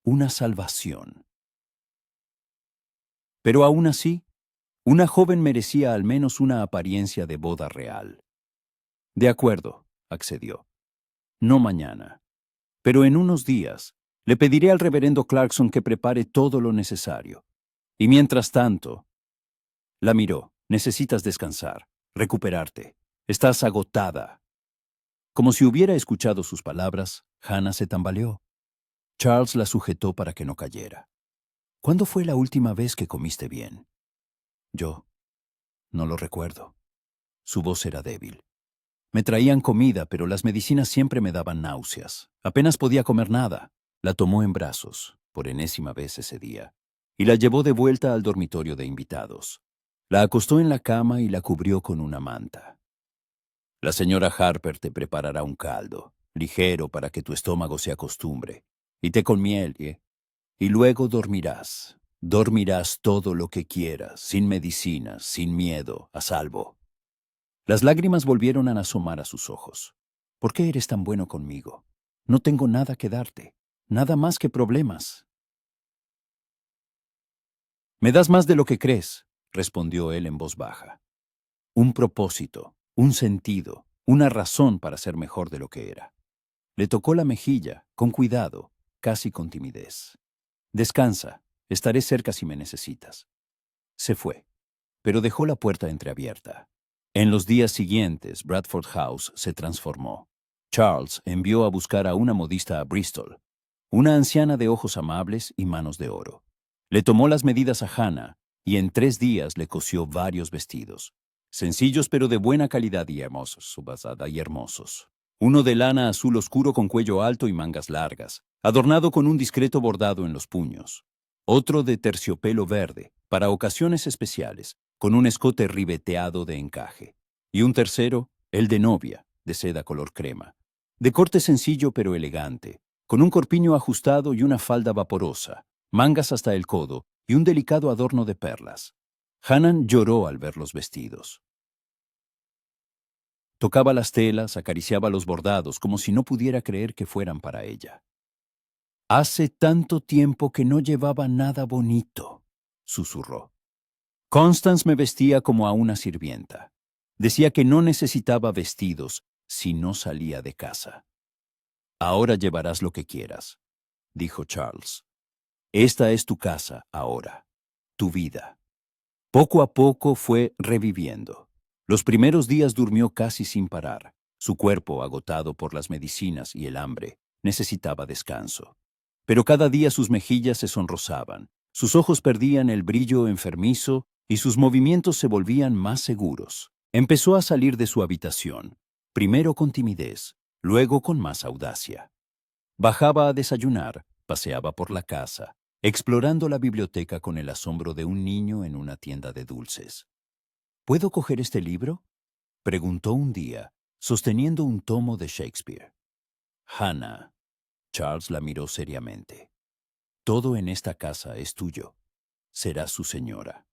una salvación. Pero aún así, una joven merecía al menos una apariencia de boda real. De acuerdo, accedió. No mañana, pero en unos días le pediré al reverendo Clarkson que prepare todo lo necesario. Y mientras tanto, la miró. Necesitas descansar, recuperarte. Estás agotada. Como si hubiera escuchado sus palabras, Hannah se tambaleó. Charles la sujetó para que no cayera. ¿Cuándo fue la última vez que comiste bien? Yo no lo recuerdo. Su voz era débil. Me traían comida, pero las medicinas siempre me daban náuseas. Apenas podía comer nada. La tomó en brazos, por enésima vez ese día, y la llevó de vuelta al dormitorio de invitados. La acostó en la cama y la cubrió con una manta. La señora Harper te preparará un caldo, ligero para que tu estómago se acostumbre, y té con miel, y luego dormirás. Dormirás todo lo que quieras, sin medicinas, sin miedo, a salvo. Las lágrimas volvieron a asomar a sus ojos. ¿Por qué eres tan bueno conmigo? No tengo nada que darte, nada más que problemas. Me das más de lo que crees, respondió él en voz baja. Un propósito, un sentido, una razón para ser mejor de lo que era. Le tocó la mejilla, con cuidado, casi con timidez. Descansa, estaré cerca si me necesitas. Se fue, pero dejó la puerta entreabierta. En los días siguientes, Bradford House se transformó. Charles envió a buscar a una modista a Bristol, una anciana de ojos amables y manos de oro. Le tomó las medidas a Hannah y en 3 días le cosió varios vestidos, sencillos pero de buena calidad y hermosos. Uno de lana azul oscuro con cuello alto y mangas largas, adornado con un discreto bordado en los puños. Otro de terciopelo verde, para ocasiones especiales, con un escote ribeteado de encaje. Y un tercero, el de novia, de seda color crema. De corte sencillo pero elegante, con un corpiño ajustado y una falda vaporosa, mangas hasta el codo y un delicado adorno de perlas. Hannah lloró al ver los vestidos. Tocaba las telas, acariciaba los bordados, como si no pudiera creer que fueran para ella. Hace tanto tiempo que no llevaba nada bonito, susurró. Constance me vestía como a una sirvienta. Decía que no necesitaba vestidos si no salía de casa. Ahora llevarás lo que quieras, dijo Charles. Esta es tu casa ahora, tu vida. Poco a poco fue reviviendo. Los primeros días durmió casi sin parar. Su cuerpo, agotado por las medicinas y el hambre, necesitaba descanso. Pero cada día sus mejillas se sonrosaban, sus ojos perdían el brillo enfermizo y sus movimientos se volvían más seguros. Empezó a salir de su habitación, primero con timidez, luego con más audacia. Bajaba a desayunar, paseaba por la casa, explorando la biblioteca con el asombro de un niño en una tienda de dulces. ¿Puedo coger este libro?, preguntó un día, sosteniendo un tomo de Shakespeare. Hannah. Charles la miró seriamente. Todo en esta casa es tuyo. Serás su señora.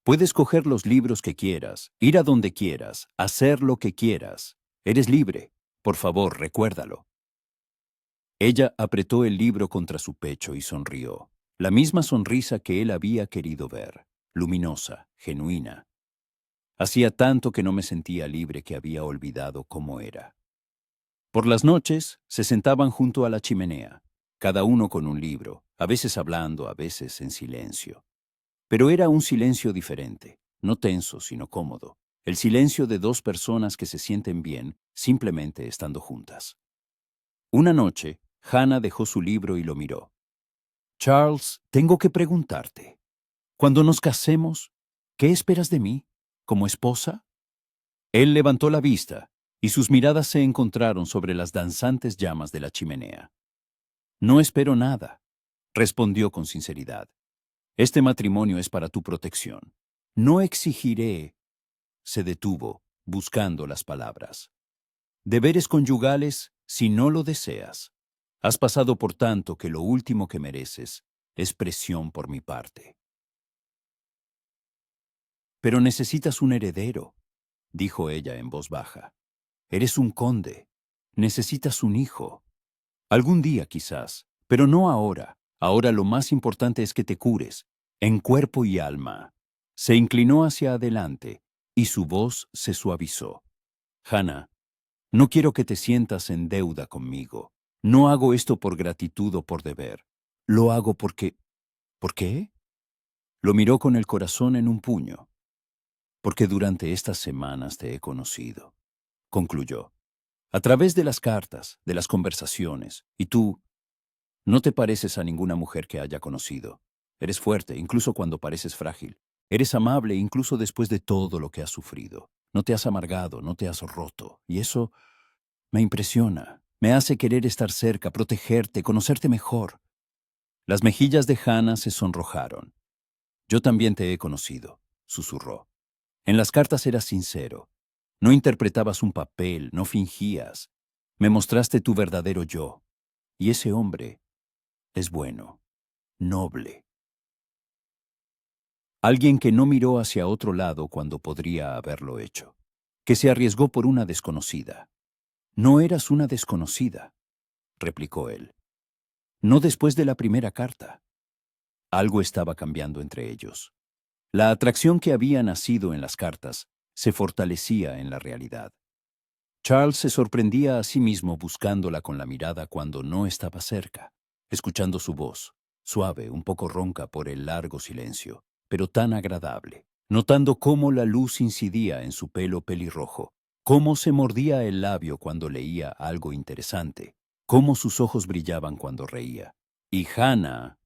Puedes coger los libros que quieras, ir a donde quieras, hacer lo que quieras. Eres libre. Por favor, recuérdalo. Ella apretó el libro contra su pecho y sonrió. La misma sonrisa que él había querido ver, luminosa, genuina. Hacía tanto que no me sentía libre que había olvidado cómo era. Por las noches se sentaban junto a la chimenea, cada uno con un libro, a veces hablando, a veces en silencio. Pero era un silencio diferente, no tenso, sino cómodo, el silencio de 2 personas que se sienten bien simplemente estando juntas. Una noche, Hannah dejó su libro y lo miró. Charles, tengo que preguntarte, cuando nos casemos, ¿qué esperas de mí? ¿Como esposa? Él levantó la vista y sus miradas se encontraron sobre las danzantes llamas de la chimenea. No espero nada, respondió con sinceridad. Este matrimonio es para tu protección. No exigiré, se detuvo, buscando las palabras. Deberes conyugales si no lo deseas. Has pasado por tanto que lo último que mereces es presión por mi parte. Pero necesitas un heredero, dijo ella en voz baja. Eres un conde. Necesitas un hijo. Algún día quizás, pero no ahora. Ahora lo más importante es que te cures, en cuerpo y alma. Se inclinó hacia adelante y su voz se suavizó. Hannah, no quiero que te sientas en deuda conmigo. No hago esto por gratitud o por deber. Lo hago porque... ¿Por qué? Lo miró con el corazón en un puño. Porque durante estas semanas te he conocido, concluyó. A través de las cartas, de las conversaciones, y tú no te pareces a ninguna mujer que haya conocido. Eres fuerte, incluso cuando pareces frágil. Eres amable, incluso después de todo lo que has sufrido. No te has amargado, no te has roto. Y eso me impresiona. Me hace querer estar cerca, protegerte, conocerte mejor. Las mejillas de Hannah se sonrojaron. Yo también te he conocido, susurró. En las cartas eras sincero. No interpretabas un papel, no fingías. Me mostraste tu verdadero yo. Y ese hombre es bueno, noble. Alguien que no miró hacia otro lado cuando podría haberlo hecho. Que se arriesgó por una desconocida. No eras una desconocida, replicó él. No después de la primera carta. Algo estaba cambiando entre ellos. La atracción que había nacido en las cartas se fortalecía en la realidad. Charles se sorprendía a sí mismo buscándola con la mirada cuando no estaba cerca, escuchando su voz, suave, un poco ronca por el largo silencio, pero tan agradable, notando cómo la luz incidía en su pelo pelirrojo, cómo se mordía el labio cuando leía algo interesante, cómo sus ojos brillaban cuando reía. Y Hannah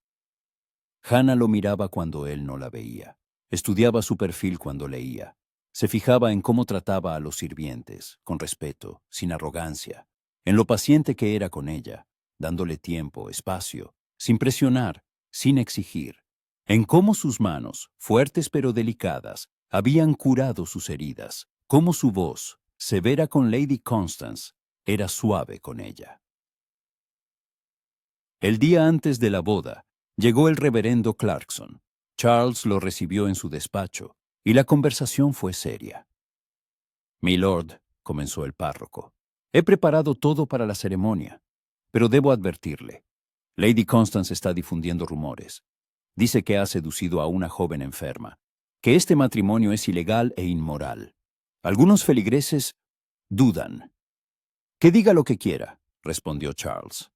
lo miraba cuando él no la veía, estudiaba su perfil cuando leía. Se fijaba en cómo trataba a los sirvientes, con respeto, sin arrogancia, en lo paciente que era con ella, dándole tiempo, espacio, sin presionar, sin exigir, en cómo sus manos, fuertes pero delicadas, habían curado sus heridas, cómo su voz, severa con Lady Constance, era suave con ella. El día antes de la boda, llegó el reverendo Clarkson. Charles lo recibió en su despacho, y la conversación fue seria. «Milord», comenzó el párroco, «he preparado todo para la ceremonia, pero debo advertirle. Lady Constance está difundiendo rumores. Dice que ha seducido a una joven enferma, que este matrimonio es ilegal e inmoral. Algunos feligreses dudan». «Que diga lo que quiera», respondió Charles.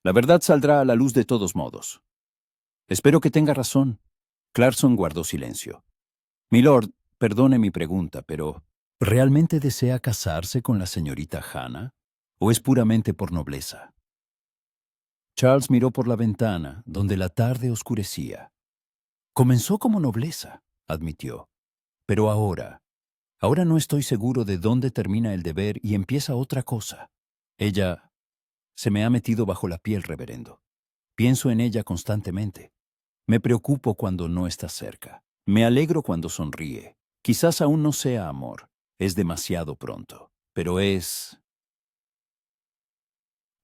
«La verdad saldrá a la luz de todos modos». «Espero que tenga razón». Clarkson guardó silencio. «Milord, perdone mi pregunta, pero ¿realmente desea casarse con la señorita Hannah? ¿O es puramente por nobleza?» Charles miró por la ventana, donde la tarde oscurecía. «Comenzó como nobleza», admitió. «Pero ahora no estoy seguro de dónde termina el deber y empieza otra cosa. Ella se me ha metido bajo la piel, reverendo. Pienso en ella constantemente. Me preocupo cuando no está cerca. Me alegro cuando sonríe. Quizás aún no sea amor. Es demasiado pronto. Pero es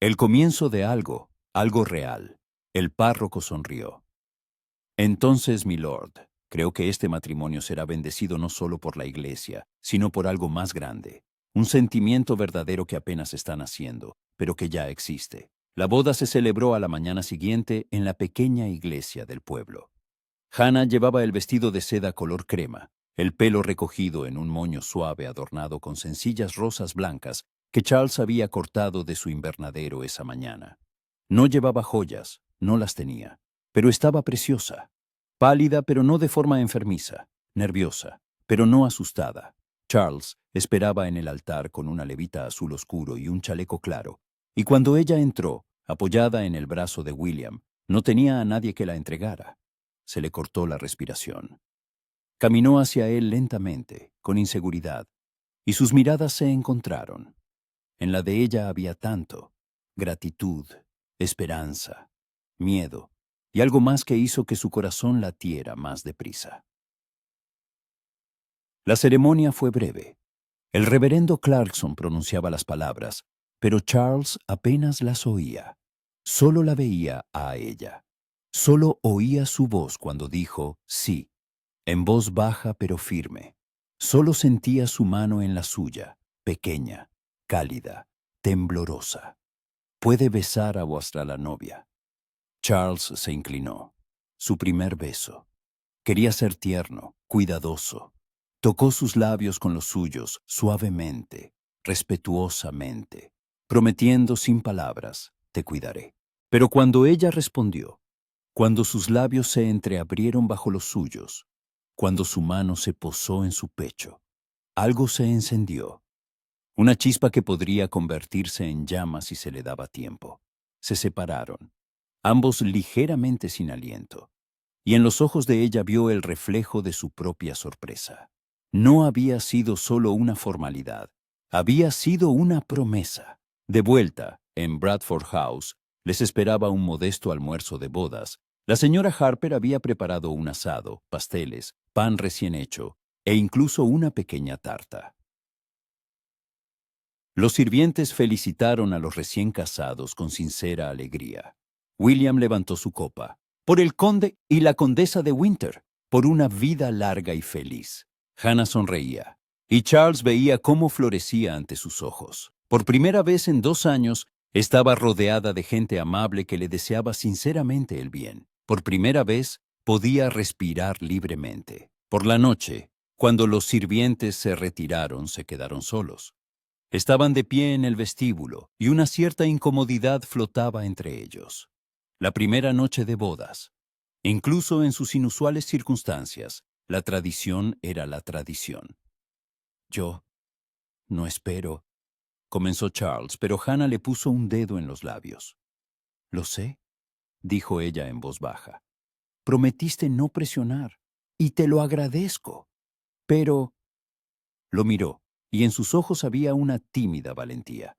el comienzo de algo, algo real». El párroco sonrió. «Entonces, milord, creo que este matrimonio será bendecido no solo por la iglesia, sino por algo más grande. Un sentimiento verdadero que apenas está naciendo, pero que ya existe». La boda se celebró a la mañana siguiente en la pequeña iglesia del pueblo. Hannah llevaba el vestido de seda color crema, el pelo recogido en un moño suave adornado con sencillas rosas blancas que Charles había cortado de su invernadero esa mañana. No llevaba joyas, no las tenía, pero estaba preciosa, pálida pero no de forma enfermiza, nerviosa, pero no asustada. Charles esperaba en el altar con una levita azul oscuro y un chaleco claro, y cuando ella entró, apoyada en el brazo de William, no tenía a nadie que la entregara. Se le cortó la respiración. Caminó hacia él lentamente, con inseguridad, y sus miradas se encontraron. En la de ella había tanto: gratitud, esperanza, miedo y algo más que hizo que su corazón latiera más deprisa. La ceremonia fue breve. El reverendo Clarkson pronunciaba las palabras, pero Charles apenas las oía. Solo la veía a ella. Solo oía su voz cuando dijo sí, en voz baja pero firme. Solo sentía su mano en la suya, pequeña, cálida, temblorosa. Puede besar a vuestra la novia. Charles se inclinó. Su primer beso. Quería ser tierno, cuidadoso. Tocó sus labios con los suyos, suavemente, respetuosamente, prometiendo sin palabras, te cuidaré. Pero cuando ella respondió, cuando sus labios se entreabrieron bajo los suyos, cuando su mano se posó en su pecho, algo se encendió, una chispa que podría convertirse en llama si se le daba tiempo. Se separaron, ambos ligeramente sin aliento, y en los ojos de ella vio el reflejo de su propia sorpresa. No había sido solo una formalidad, había sido una promesa. De vuelta, en Bradford House, les esperaba un modesto almuerzo de bodas. La señora Harper había preparado un asado, pasteles, pan recién hecho e incluso una pequeña tarta. Los sirvientes felicitaron a los recién casados con sincera alegría. William levantó su copa. Por el conde y la condesa de Winter, por una vida larga y feliz. Hannah sonreía, y Charles veía cómo florecía ante sus ojos. Por primera vez en 2 años, estaba rodeada de gente amable que le deseaba sinceramente el bien. Por primera vez, podía respirar libremente. Por la noche, cuando los sirvientes se retiraron, se quedaron solos. Estaban de pie en el vestíbulo, y una cierta incomodidad flotaba entre ellos. La primera noche de bodas. Incluso en sus inusuales circunstancias, la tradición era la tradición. Yo no espero, comenzó Charles, pero Hannah le puso un dedo en los labios. Lo sé, dijo ella en voz baja. Prometiste no presionar, y te lo agradezco. Pero... Lo miró, y en sus ojos había una tímida valentía.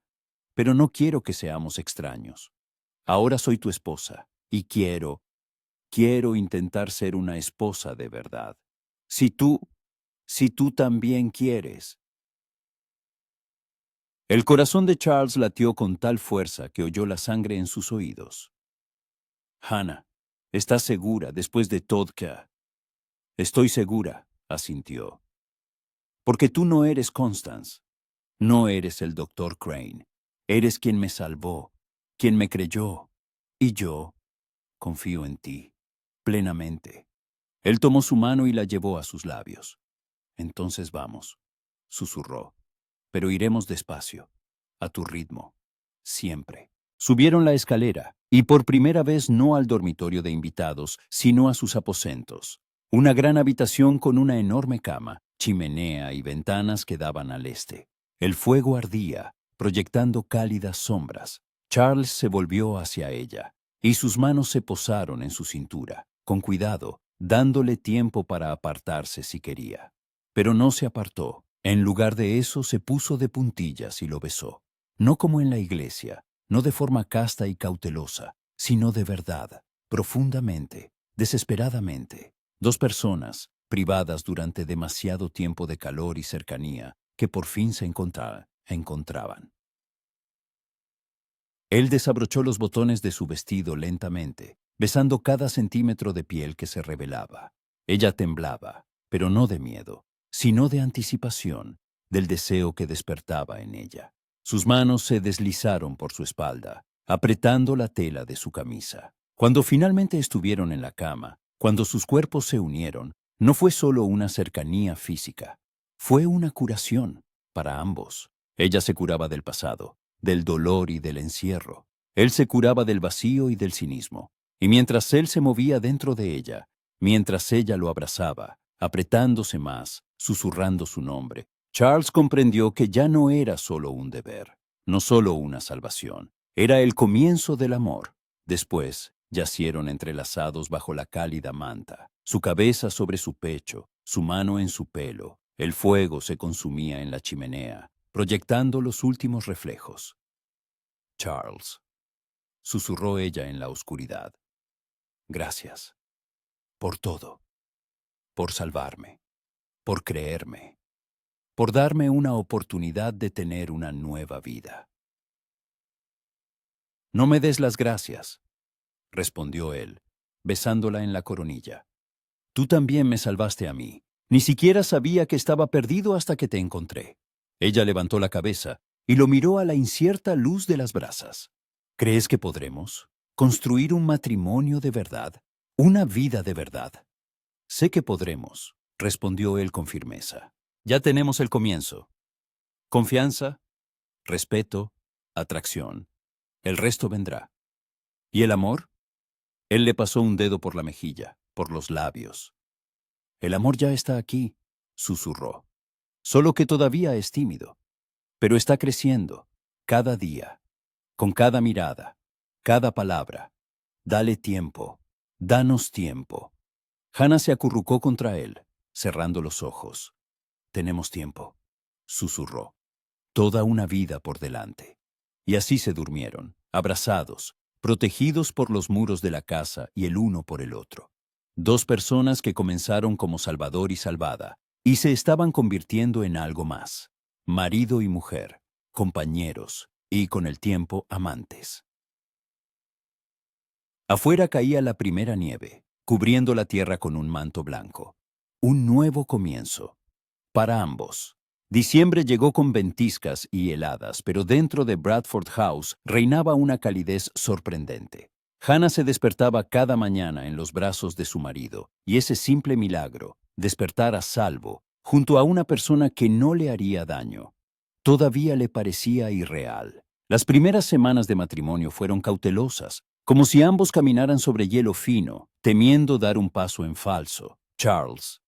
Pero no quiero que seamos extraños. Ahora soy tu esposa, y quiero intentar ser una esposa de verdad. Si tú también quieres. El corazón de Charles latió con tal fuerza que oyó la sangre en sus oídos. Hannah, ¿estás segura después de todo que... Estoy segura, asintió. Porque tú no eres Constance. No eres el doctor Crane. Eres quien me salvó, quien me creyó. Y yo confío en ti, plenamente. Él tomó su mano y la llevó a sus labios. Entonces vamos, susurró. Pero iremos despacio, a tu ritmo, siempre. Subieron la escalera, y por primera vez no al dormitorio de invitados, sino a sus aposentos. Una gran habitación con una enorme cama, chimenea y ventanas que daban al este. El fuego ardía, proyectando cálidas sombras. Charles se volvió hacia ella, y sus manos se posaron en su cintura, con cuidado, dándole tiempo para apartarse si quería. Pero no se apartó. En lugar de eso, se puso de puntillas y lo besó. No como en la iglesia, no de forma casta y cautelosa, sino de verdad, profundamente, desesperadamente. 2 personas, privadas durante demasiado tiempo de calor y cercanía, que por fin se encontraban. Él desabrochó los botones de su vestido lentamente, besando cada centímetro de piel que se revelaba. Ella temblaba, pero no de miedo, sino de anticipación, del deseo que despertaba en ella. Sus manos se deslizaron por su espalda, apretando la tela de su camisa. Cuando finalmente estuvieron en la cama, cuando sus cuerpos se unieron, no fue solo una cercanía física, fue una curación para ambos. Ella se curaba del pasado, del dolor y del encierro. Él se curaba del vacío y del cinismo. Y mientras él se movía dentro de ella, mientras ella lo abrazaba, apretándose más, susurrando su nombre, Charles comprendió que ya no era solo un deber, no solo una salvación. Era el comienzo del amor. Después, yacieron entrelazados bajo la cálida manta, su cabeza sobre su pecho, su mano en su pelo. El fuego se consumía en la chimenea, proyectando los últimos reflejos. Charles. susurró ella en la oscuridad. Gracias. Por todo. Por salvarme. Por creerme. Por darme una oportunidad de tener una nueva vida. No me des las gracias, respondió él, besándola en la coronilla. Tú también me salvaste a mí. Ni siquiera sabía que estaba perdido hasta que te encontré. Ella levantó la cabeza y lo miró a la incierta luz de las brasas. ¿Crees que podremos construir un matrimonio de verdad? Una vida de verdad. Sé que podremos, respondió él con firmeza. Ya tenemos el comienzo. Confianza, respeto, atracción. El resto vendrá. ¿Y el amor? Él le pasó un dedo por la mejilla, por los labios. El amor ya está aquí, susurró. Solo que todavía es tímido. Pero está creciendo, cada día, con cada mirada, cada palabra. Dale tiempo, danos tiempo. Hannah se acurrucó contra él, cerrando los ojos. Tenemos tiempo, susurró. Toda una vida por delante. Y así se durmieron, abrazados, protegidos por los muros de la casa y el uno por el otro. Dos personas que comenzaron como salvador y salvada, y se estaban convirtiendo en algo más. Marido y mujer, compañeros, y con el tiempo amantes. Afuera caía la primera nieve, cubriendo la tierra con un manto blanco. Un nuevo comienzo. Para ambos. Diciembre llegó con ventiscas y heladas, pero dentro de Bradford House reinaba una calidez sorprendente. Hannah se despertaba cada mañana en los brazos de su marido, y ese simple milagro, despertar a salvo, junto a una persona que no le haría daño, todavía le parecía irreal. Las primeras semanas de matrimonio fueron cautelosas, como si ambos caminaran sobre hielo fino, temiendo dar un paso en falso. Charles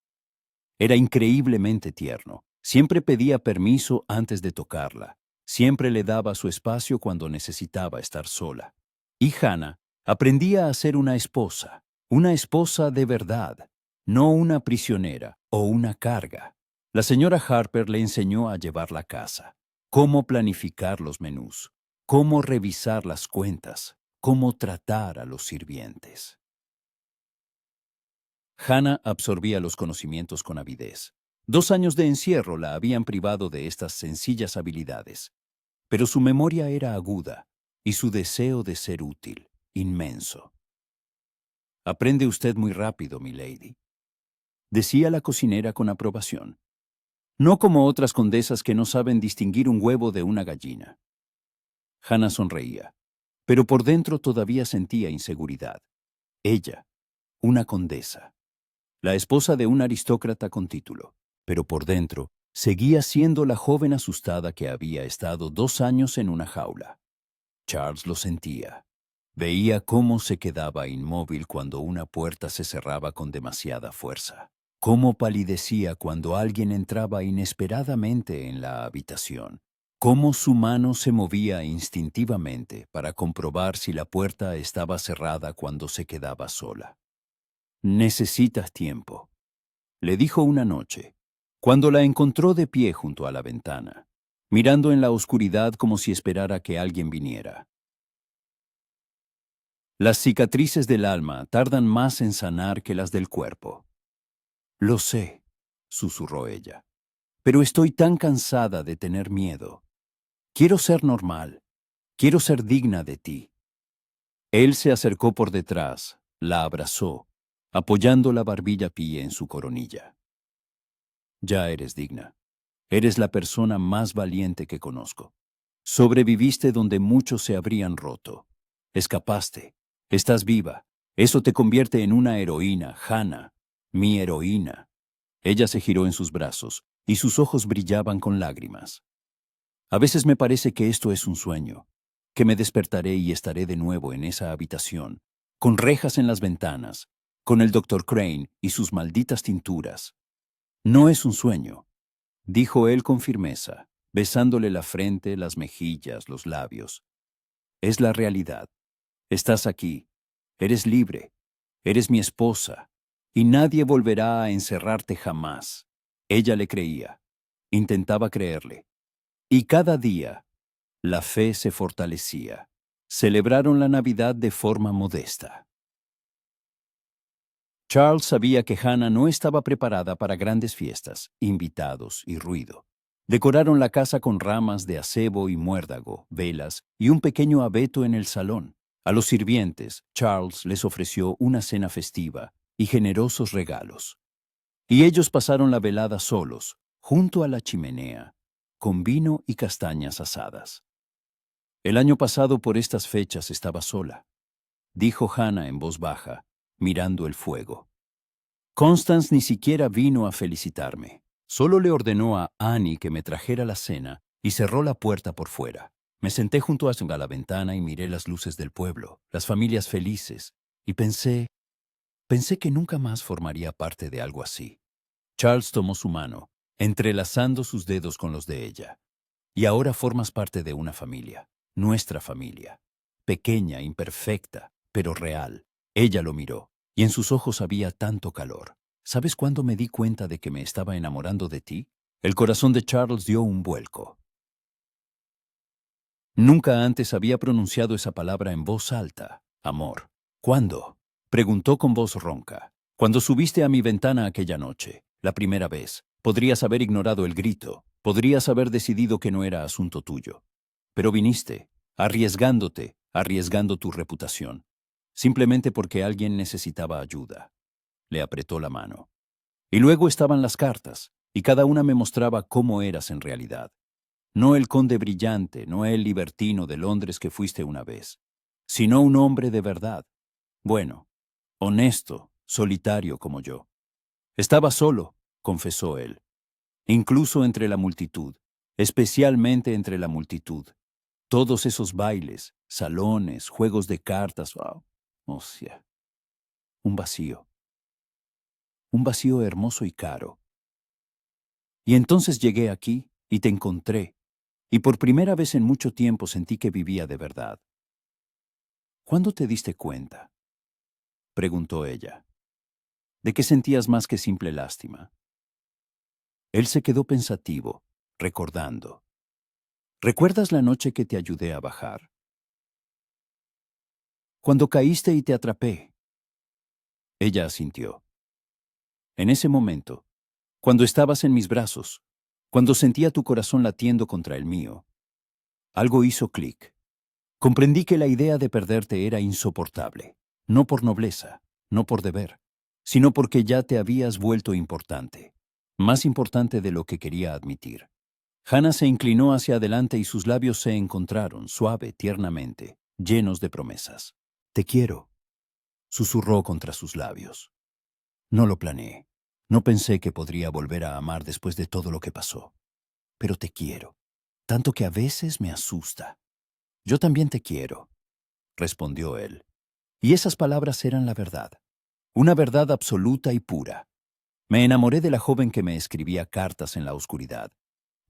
era increíblemente tierno. Siempre pedía permiso antes de tocarla. Siempre le daba su espacio cuando necesitaba estar sola. Y Hannah aprendía a ser una esposa de verdad, no una prisionera o una carga. La señora Harper le enseñó a llevar la casa, cómo planificar los menús, cómo revisar las cuentas, cómo tratar a los sirvientes. Hannah absorbía los conocimientos con avidez. 2 años de encierro la habían privado de estas sencillas habilidades, pero su memoria era aguda y su deseo de ser útil, inmenso. «Aprende usted muy rápido, milady», decía la cocinera con aprobación. No como otras condesas que no saben distinguir un huevo de una gallina. Hannah sonreía, pero por dentro todavía sentía inseguridad. Ella, una condesa, la esposa de un aristócrata con título, pero por dentro seguía siendo la joven asustada que había estado 2 años en una jaula. Charles lo sentía. Veía cómo se quedaba inmóvil cuando una puerta se cerraba con demasiada fuerza, cómo palidecía cuando alguien entraba inesperadamente en la habitación, cómo su mano se movía instintivamente para comprobar si la puerta estaba cerrada cuando se quedaba sola. «Necesitas tiempo», le dijo una noche, cuando la encontró de pie junto a la ventana, mirando en la oscuridad como si esperara que alguien viniera. Las cicatrices del alma tardan más en sanar que las del cuerpo. Lo sé, susurró ella, pero estoy tan cansada de tener miedo. Quiero ser normal, quiero ser digna de ti. Él se acercó por detrás, la abrazó, apoyando la barbilla pie en su coronilla. Ya eres digna. Eres la persona más valiente que conozco. Sobreviviste donde muchos se habrían roto. Escapaste. Estás viva. Eso te convierte en una heroína, Hannah, mi heroína. Ella se giró en sus brazos y sus ojos brillaban con lágrimas. A veces me parece que esto es un sueño, que me despertaré y estaré de nuevo en esa habitación, con rejas en las ventanas, con el Dr. Crane y sus malditas tinturas. No es un sueño, dijo él con firmeza, besándole la frente, las mejillas, los labios. Es la realidad. Estás aquí. Eres libre. Eres mi esposa. Y nadie volverá a encerrarte jamás. Ella le creía. Intentaba creerle. Y cada día, la fe se fortalecía. celebraron la Navidad de forma modesta. Charles sabía que Hannah no estaba preparada para grandes fiestas, invitados y ruido. Decoraron la casa con ramas de acebo y muérdago, velas y un pequeño abeto en el salón. A los sirvientes, Charles les ofreció una cena festiva y generosos regalos. Y ellos pasaron la velada solos, junto a la chimenea, con vino y castañas asadas. El año pasado por estas fechas estaba sola, dijo Hannah en voz baja, mirando el fuego. Constance ni siquiera vino a felicitarme. Solo le ordenó a Annie que me trajera la cena y cerró la puerta por fuera. Me senté junto a la ventana y miré las luces del pueblo, las familias felices, y pensé que nunca más formaría parte de algo así. Charles tomó su mano, entrelazando sus dedos con los de ella. Y ahora formas parte de una familia, nuestra familia. Pequeña, imperfecta, pero real. Ella lo miró, y en sus ojos había tanto calor. ¿Sabes cuándo me di cuenta de que me estaba enamorando de ti? El corazón de Charles dio un vuelco. Nunca antes había pronunciado esa palabra en voz alta. Amor. ¿Cuándo? Preguntó con voz ronca. Cuando subiste a mi ventana aquella noche, la primera vez, podrías haber ignorado el grito, podrías haber decidido que no era asunto tuyo. Pero viniste, arriesgando tu reputación, simplemente porque alguien necesitaba ayuda. Le apretó la mano. Y luego estaban las cartas, y cada una me mostraba cómo eras en realidad. No el conde brillante, no el libertino de Londres que fuiste una vez, sino un hombre de verdad. Bueno, honesto, solitario como yo. Estaba solo, confesó él, incluso entre la multitud, especialmente entre la multitud. Todos esos bailes, salones, juegos de cartas, wow, sea, un vacío hermoso y caro. Y entonces llegué aquí y te encontré, y por primera vez en mucho tiempo sentí que vivía de verdad. ¿Cuándo te diste cuenta? Preguntó ella. ¿De qué sentías más que simple lástima? Él se quedó pensativo, recordando. ¿Recuerdas la noche que te ayudé a bajar? Cuando caíste y te atrapé. Ella asintió. En ese momento, cuando estabas en mis brazos, cuando sentía tu corazón latiendo contra el mío, algo hizo clic. Comprendí que la idea de perderte era insoportable, no por nobleza, no por deber, sino porque ya te habías vuelto importante, más importante de lo que quería admitir. Hannah se inclinó hacia adelante y sus labios se encontraron, suave, tiernamente, llenos de promesas. Te quiero, susurró contra sus labios. No lo planeé. No pensé que podría volver a amar después de todo lo que pasó. Pero te quiero, tanto que a veces me asusta. Yo también te quiero, respondió él. Y esas palabras eran la verdad, una verdad absoluta y pura. Me enamoré de la joven que me escribía cartas en la oscuridad,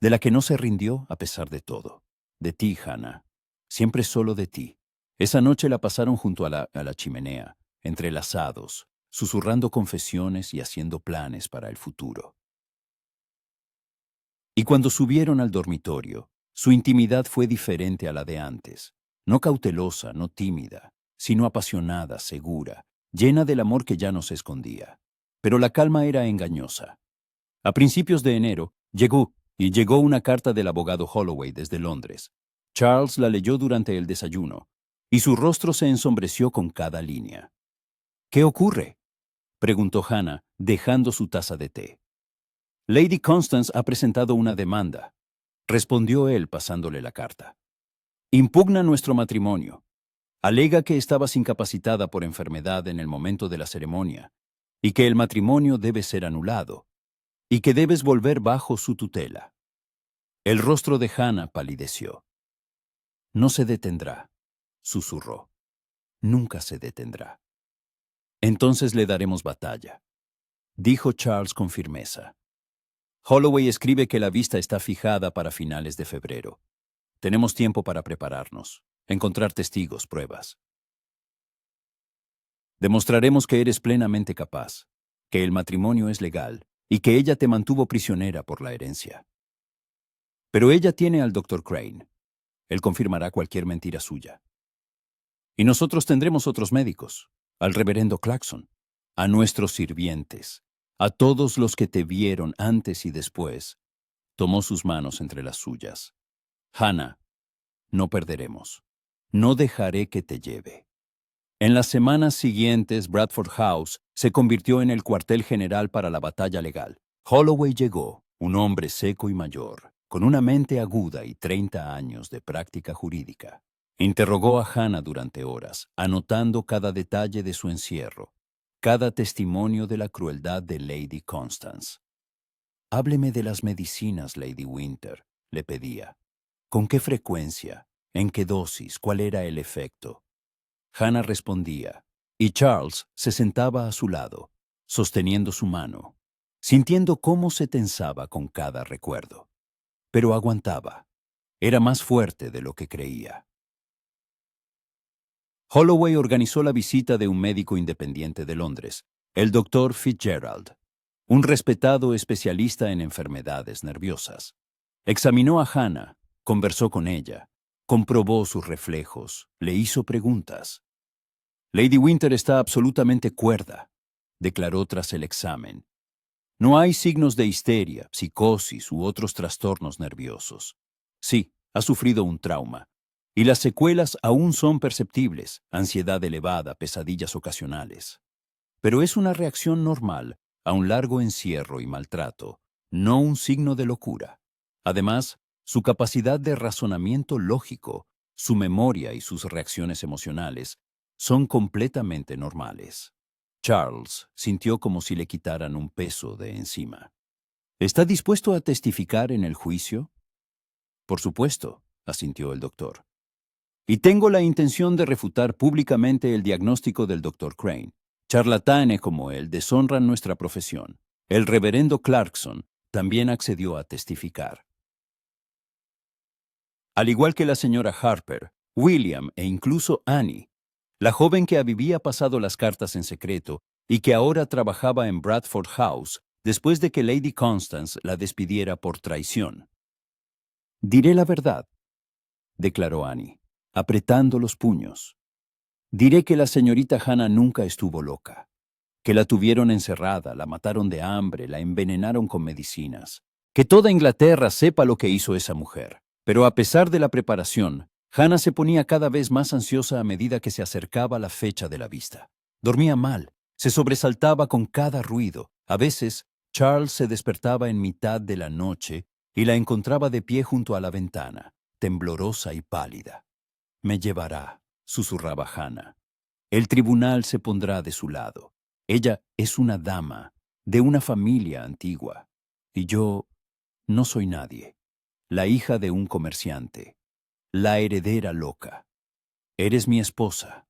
de la que no se rindió a pesar de todo. De ti, Hannah, siempre solo de ti. Esa noche la pasaron junto a la chimenea, entrelazados, susurrando confesiones y haciendo planes para el futuro. Y cuando subieron al dormitorio, su intimidad fue diferente a la de antes, no cautelosa, no tímida, sino apasionada, segura, llena del amor que ya no se escondía. Pero la calma era engañosa. A principios de enero, llegó una carta del abogado Holloway desde Londres. Charles la leyó durante el desayuno, y su rostro se ensombreció con cada línea. ¿Qué ocurre?, preguntó Hannah, dejando su taza de té. Lady Constance ha presentado una demanda, respondió él pasándole la carta. Impugna nuestro matrimonio. Alega que estabas incapacitada por enfermedad en el momento de la ceremonia, y que el matrimonio debe ser anulado, y que debes volver bajo su tutela. El rostro de Hannah palideció. No se detendrá, susurró. Nunca se detendrá. Entonces le daremos batalla, dijo Charles con firmeza. Holloway escribe que la vista está fijada para finales de febrero. Tenemos tiempo para prepararnos, encontrar testigos, pruebas. Demostraremos que eres plenamente capaz, que el matrimonio es legal y que ella te mantuvo prisionera por la herencia. Pero ella tiene al Dr. Crane. Él confirmará cualquier mentira suya. Y nosotros tendremos otros médicos, al reverendo Clarkson, a nuestros sirvientes, a todos los que te vieron antes y después. Tomó sus manos entre las suyas. Hannah, no perderemos. No dejaré que te lleve. En las semanas siguientes, Bradford House se convirtió en el cuartel general para la batalla legal. Holloway llegó, un hombre seco y mayor, con una mente aguda y 30 años de práctica jurídica. Interrogó a Hannah durante horas, anotando cada detalle de su encierro, cada testimonio de la crueldad de Lady Constance. Hábleme de las medicinas, Lady Winter, le pedía. ¿Con qué frecuencia? ¿En qué dosis? ¿Cuál era el efecto? Hannah respondía, y Charles se sentaba a su lado, sosteniendo su mano, sintiendo cómo se tensaba con cada recuerdo. Pero aguantaba. Era más fuerte de lo que creía. Holloway organizó la visita de un médico independiente de Londres, el Dr. Fitzgerald, un respetado especialista en enfermedades nerviosas. Examinó a Hannah, conversó con ella, comprobó sus reflejos, le hizo preguntas. Lady Winter está absolutamente cuerda, declaró tras el examen. No hay signos de histeria, psicosis u otros trastornos nerviosos. Sí, ha sufrido un trauma, y las secuelas aún son perceptibles, ansiedad elevada, pesadillas ocasionales. Pero es una reacción normal a un largo encierro y maltrato, no un signo de locura. Además, su capacidad de razonamiento lógico, su memoria y sus reacciones emocionales son completamente normales. Charles sintió como si le quitaran un peso de encima. ¿Está dispuesto a testificar en el juicio? Por supuesto, asintió el doctor. Y tengo la intención de refutar públicamente el diagnóstico del doctor Crane. Charlatanes como él deshonran nuestra profesión. El reverendo Clarkson también accedió a testificar. Al igual que la señora Harper, William e incluso Annie, la joven que había pasado las cartas en secreto y que ahora trabajaba en Bradford House después de que Lady Constance la despidiera por traición. Diré la verdad, declaró Annie, apretando los puños. Diré que la señorita Hannah nunca estuvo loca, que la tuvieron encerrada, la mataron de hambre, la envenenaron con medicinas, que toda Inglaterra sepa lo que hizo esa mujer. Pero a pesar de la preparación, Hannah se ponía cada vez más ansiosa a medida que se acercaba la fecha de la vista. Dormía mal, se sobresaltaba con cada ruido. A veces, Charles se despertaba en mitad de la noche y la encontraba de pie junto a la ventana, temblorosa y pálida. Me llevará, susurraba Hannah. El tribunal se pondrá de su lado. Ella es una dama, de una familia antigua. Y yo no soy nadie. La hija de un comerciante. La heredera loca. Eres mi esposa,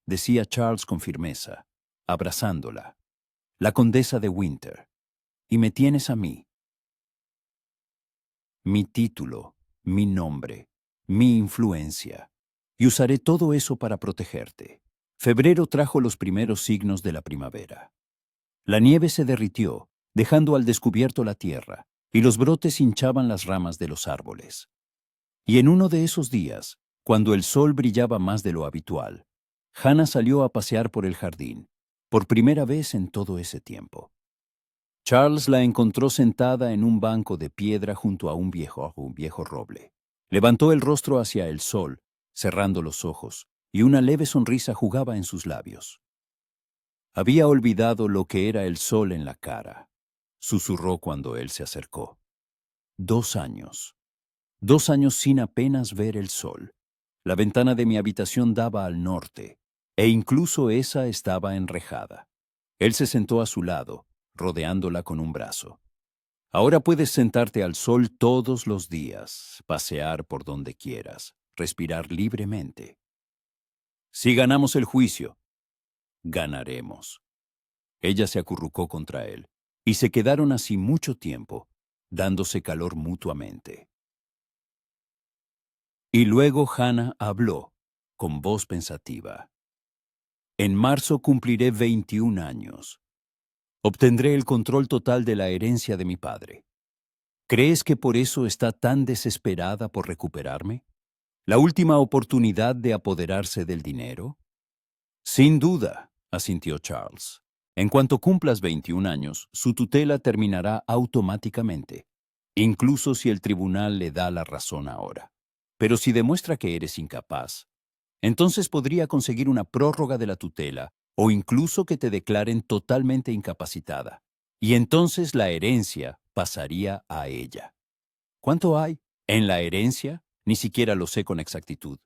decía Charles con firmeza, abrazándola. La condesa de Winter. Y me tienes a mí. Mi título, mi nombre, mi influencia. Y usaré todo eso para protegerte. Febrero trajo los primeros signos de la primavera. La nieve se derritió, dejando al descubierto la tierra, y los brotes hinchaban las ramas de los árboles. Y en uno de esos días, cuando el sol brillaba más de lo habitual, Hannah salió a pasear por el jardín, por primera vez en todo ese tiempo. Charles la encontró sentada en un banco de piedra junto a un viejo roble. Levantó el rostro hacia el sol, cerrando los ojos, y una leve sonrisa jugaba en sus labios. Había olvidado lo que era el sol en la cara, susurró cuando él se acercó. 2 años. 2 años sin apenas ver el sol. La ventana de mi habitación daba al norte, e incluso esa estaba enrejada. Él se sentó a su lado, rodeándola con un brazo. Ahora puedes sentarte al sol todos los días, pasear por donde quieras, respirar libremente. Si ganamos el juicio, ganaremos. Ella se acurrucó contra él, y se quedaron así mucho tiempo, dándose calor mutuamente. Y luego Hannah habló, con voz pensativa. En marzo cumpliré 21 años. Obtendré el control total de la herencia de mi padre. ¿Crees que por eso está tan desesperada por recuperarme? ¿La última oportunidad de apoderarse del dinero? Sin duda, asintió Charles. En cuanto cumplas 21 años, su tutela terminará automáticamente, incluso si el tribunal le da la razón ahora. Pero si demuestra que eres incapaz, entonces podría conseguir una prórroga de la tutela o incluso que te declaren totalmente incapacitada. Y entonces la herencia pasaría a ella. ¿Cuánto hay? En la herencia, ni siquiera lo sé con exactitud.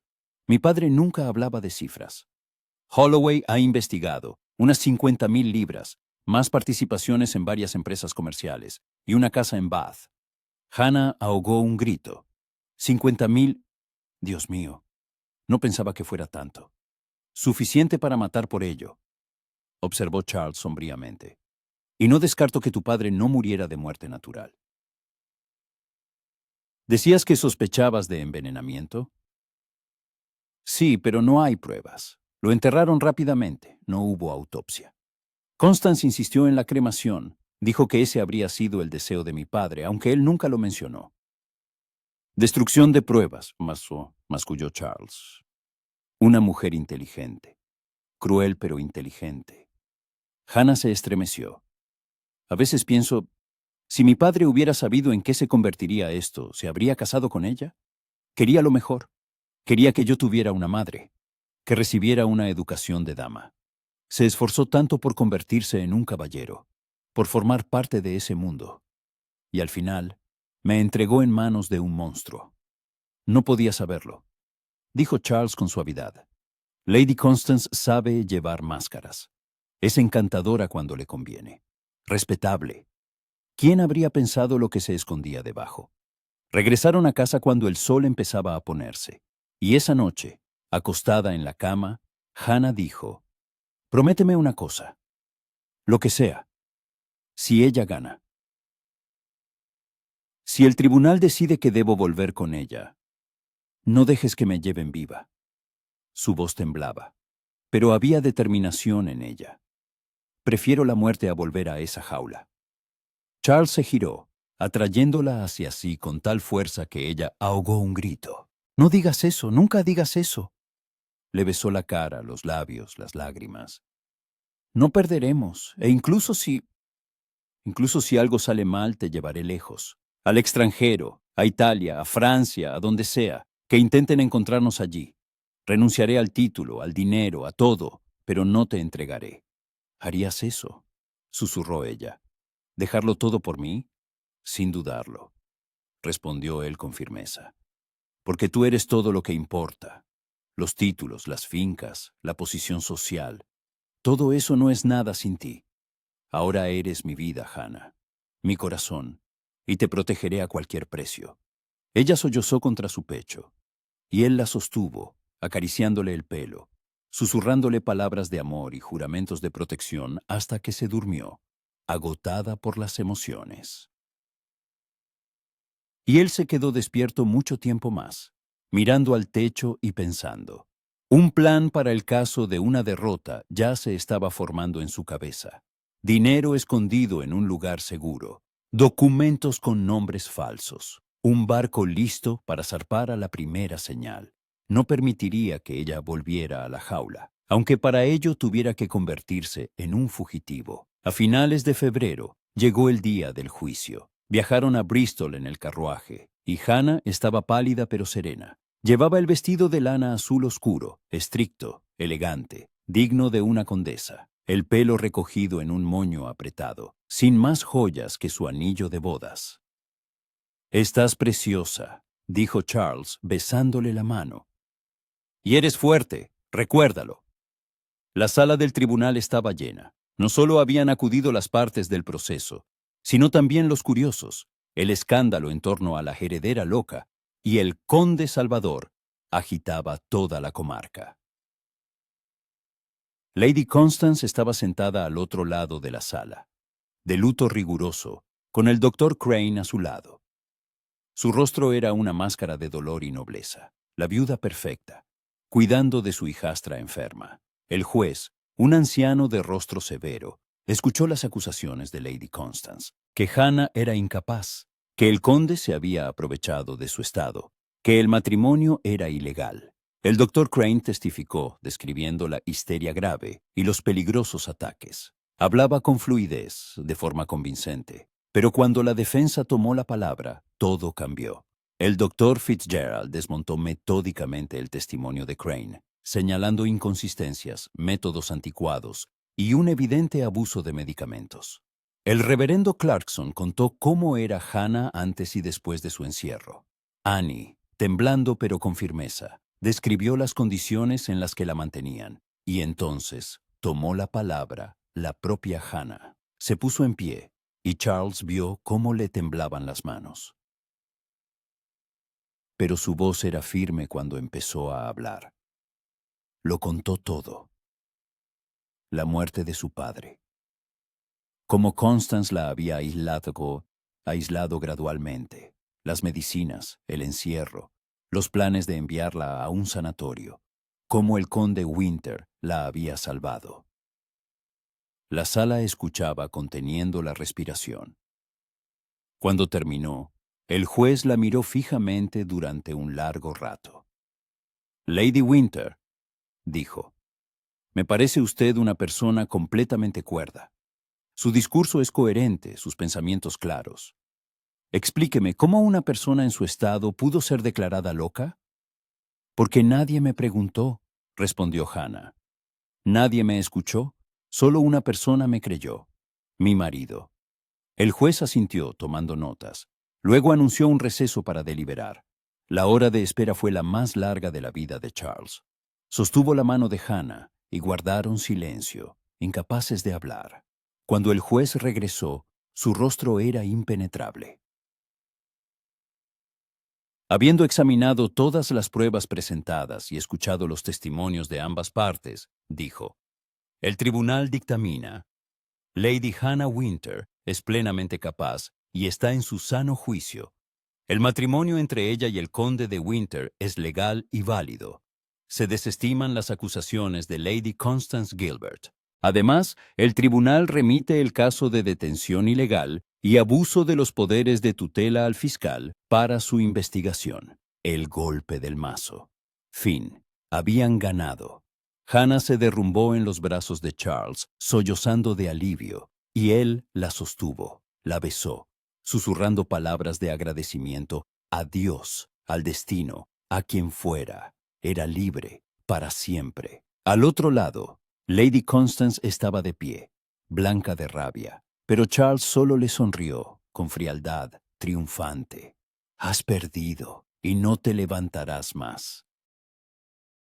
Mi padre nunca hablaba de cifras. Holloway ha investigado unas 50,000 libras, más participaciones en varias empresas comerciales y una casa en Bath. Hannah ahogó un grito. 50,000. Dios mío, no pensaba que fuera tanto. Suficiente para matar por ello, observó Charles sombríamente. Y no descarto que tu padre no muriera de muerte natural. ¿Decías que sospechabas de envenenamiento? Sí, pero no hay pruebas. Lo enterraron rápidamente, no hubo autopsia. Constance insistió en la cremación. Dijo que ese habría sido el deseo de mi padre, aunque él nunca lo mencionó. Destrucción de pruebas, masculló Charles. Una mujer inteligente. Cruel pero inteligente. Hannah se estremeció. A veces pienso, si mi padre hubiera sabido en qué se convertiría esto, ¿se habría casado con ella? Quería lo mejor. Quería que yo tuviera una madre, que recibiera una educación de dama. Se esforzó tanto por convertirse en un caballero, por formar parte de ese mundo. Y al final, me entregó en manos de un monstruo. No podía saberlo, dijo Charles con suavidad. Lady Constance sabe llevar máscaras. Es encantadora cuando le conviene. Respetable. ¿Quién habría pensado lo que se escondía debajo? Regresaron a casa cuando el sol empezaba a ponerse. Y esa noche, acostada en la cama, Hannah dijo, «Prométeme una cosa. Lo que sea. Si ella gana. Si el tribunal decide que debo volver con ella, no dejes que me lleven viva». Su voz temblaba, pero había determinación en ella. Prefiero la muerte a volver a esa jaula. Charles se giró, atrayéndola hacia sí con tal fuerza que ella ahogó un grito. «No digas eso, nunca digas eso». Le besó la cara, los labios, las lágrimas. «No perderemos, e incluso si algo sale mal, te llevaré lejos. Al extranjero, a Italia, a Francia, a donde sea, que intenten encontrarnos allí. Renunciaré al título, al dinero, a todo, pero no te entregaré». «¿Harías eso?», susurró ella. «¿Dejarlo todo por mí?» «Sin dudarlo», respondió él con firmeza. «Porque tú eres todo lo que importa. Los títulos, las fincas, la posición social. Todo eso no es nada sin ti. Ahora eres mi vida, Hannah, mi corazón, y te protegeré a cualquier precio». Ella sollozó contra su pecho, y él la sostuvo, acariciándole el pelo, susurrándole palabras de amor y juramentos de protección hasta que se durmió, agotada por las emociones. Y él se quedó despierto mucho tiempo más, mirando al techo y pensando. Un plan para el caso de una derrota ya se estaba formando en su cabeza. Dinero escondido en un lugar seguro, documentos con nombres falsos, un barco listo para zarpar a la primera señal. No permitiría que ella volviera a la jaula, aunque para ello tuviera que convertirse en un fugitivo. A finales de febrero llegó el día del juicio. Viajaron a Bristol en el carruaje, y Hannah estaba pálida pero serena. Llevaba el vestido de lana azul oscuro, estricto, elegante, digno de una condesa, el pelo recogido en un moño apretado, sin más joyas que su anillo de bodas. «Estás preciosa», dijo Charles, besándole la mano. «Y eres fuerte, recuérdalo». La sala del tribunal estaba llena. No solo habían acudido las partes del proceso, sino también los curiosos, el escándalo en torno a la heredera loca, y el conde Salvador agitaba toda la comarca. Lady Constance estaba sentada al otro lado de la sala, de luto riguroso, con el doctor Crane a su lado. Su rostro era una máscara de dolor y nobleza, la viuda perfecta, cuidando de su hijastra enferma. El juez, un anciano de rostro severo, escuchó las acusaciones de Lady Constance, que Hannah era incapaz, que el conde se había aprovechado de su estado, que el matrimonio era ilegal. El doctor Crane testificó, describiendo la histeria grave y los peligrosos ataques. Hablaba con fluidez, de forma convincente. Pero cuando la defensa tomó la palabra, todo cambió. El doctor Fitzgerald desmontó metódicamente el testimonio de Crane, señalando inconsistencias, métodos anticuados y un evidente abuso de medicamentos. El reverendo Clarkson contó cómo era Hannah antes y después de su encierro. Annie, temblando pero con firmeza, describió las condiciones en las que la mantenían, y entonces tomó la palabra la propia Hannah. Se puso en pie, y Charles vio cómo le temblaban las manos. Pero su voz era firme cuando empezó a hablar. Lo contó todo. La muerte de su padre. Cómo Constance la había aislado gradualmente. Las medicinas, el encierro, los planes de enviarla a un sanatorio. Cómo el conde Winter la había salvado. La sala escuchaba conteniendo la respiración. Cuando terminó, el juez la miró fijamente durante un largo rato. Lady Winter, dijo, me parece usted una persona completamente cuerda. Su discurso es coherente, sus pensamientos claros. Explíqueme, ¿cómo una persona en su estado pudo ser declarada loca? Porque nadie me preguntó, respondió Hannah. Nadie me escuchó, solo una persona me creyó, mi marido. El juez asintió, tomando notas. Luego anunció un receso para deliberar. La hora de espera fue la más larga de la vida de Charles. Sostuvo la mano de Hannah y guardaron silencio, incapaces de hablar. Cuando el juez regresó, su rostro era impenetrable. Habiendo examinado todas las pruebas presentadas y escuchado los testimonios de ambas partes, dijo, el tribunal dictamina, Lady Hannah Winter es plenamente capaz y está en su sano juicio. El matrimonio entre ella y el conde de Winter es legal y válido. Se desestiman las acusaciones de Lady Constance Gilbert. Además, el tribunal remite el caso de detención ilegal y abuso de los poderes de tutela al fiscal para su investigación. El golpe del mazo. Fin. Habían ganado. Hannah se derrumbó en los brazos de Charles, sollozando de alivio, y él la sostuvo, la besó, susurrando palabras de agradecimiento a Dios, al destino, a quien fuera. Era libre, para siempre. Al otro lado, Lady Constance estaba de pie, blanca de rabia, pero Charles solo le sonrió, con frialdad, triunfante. Has perdido, y no te levantarás más.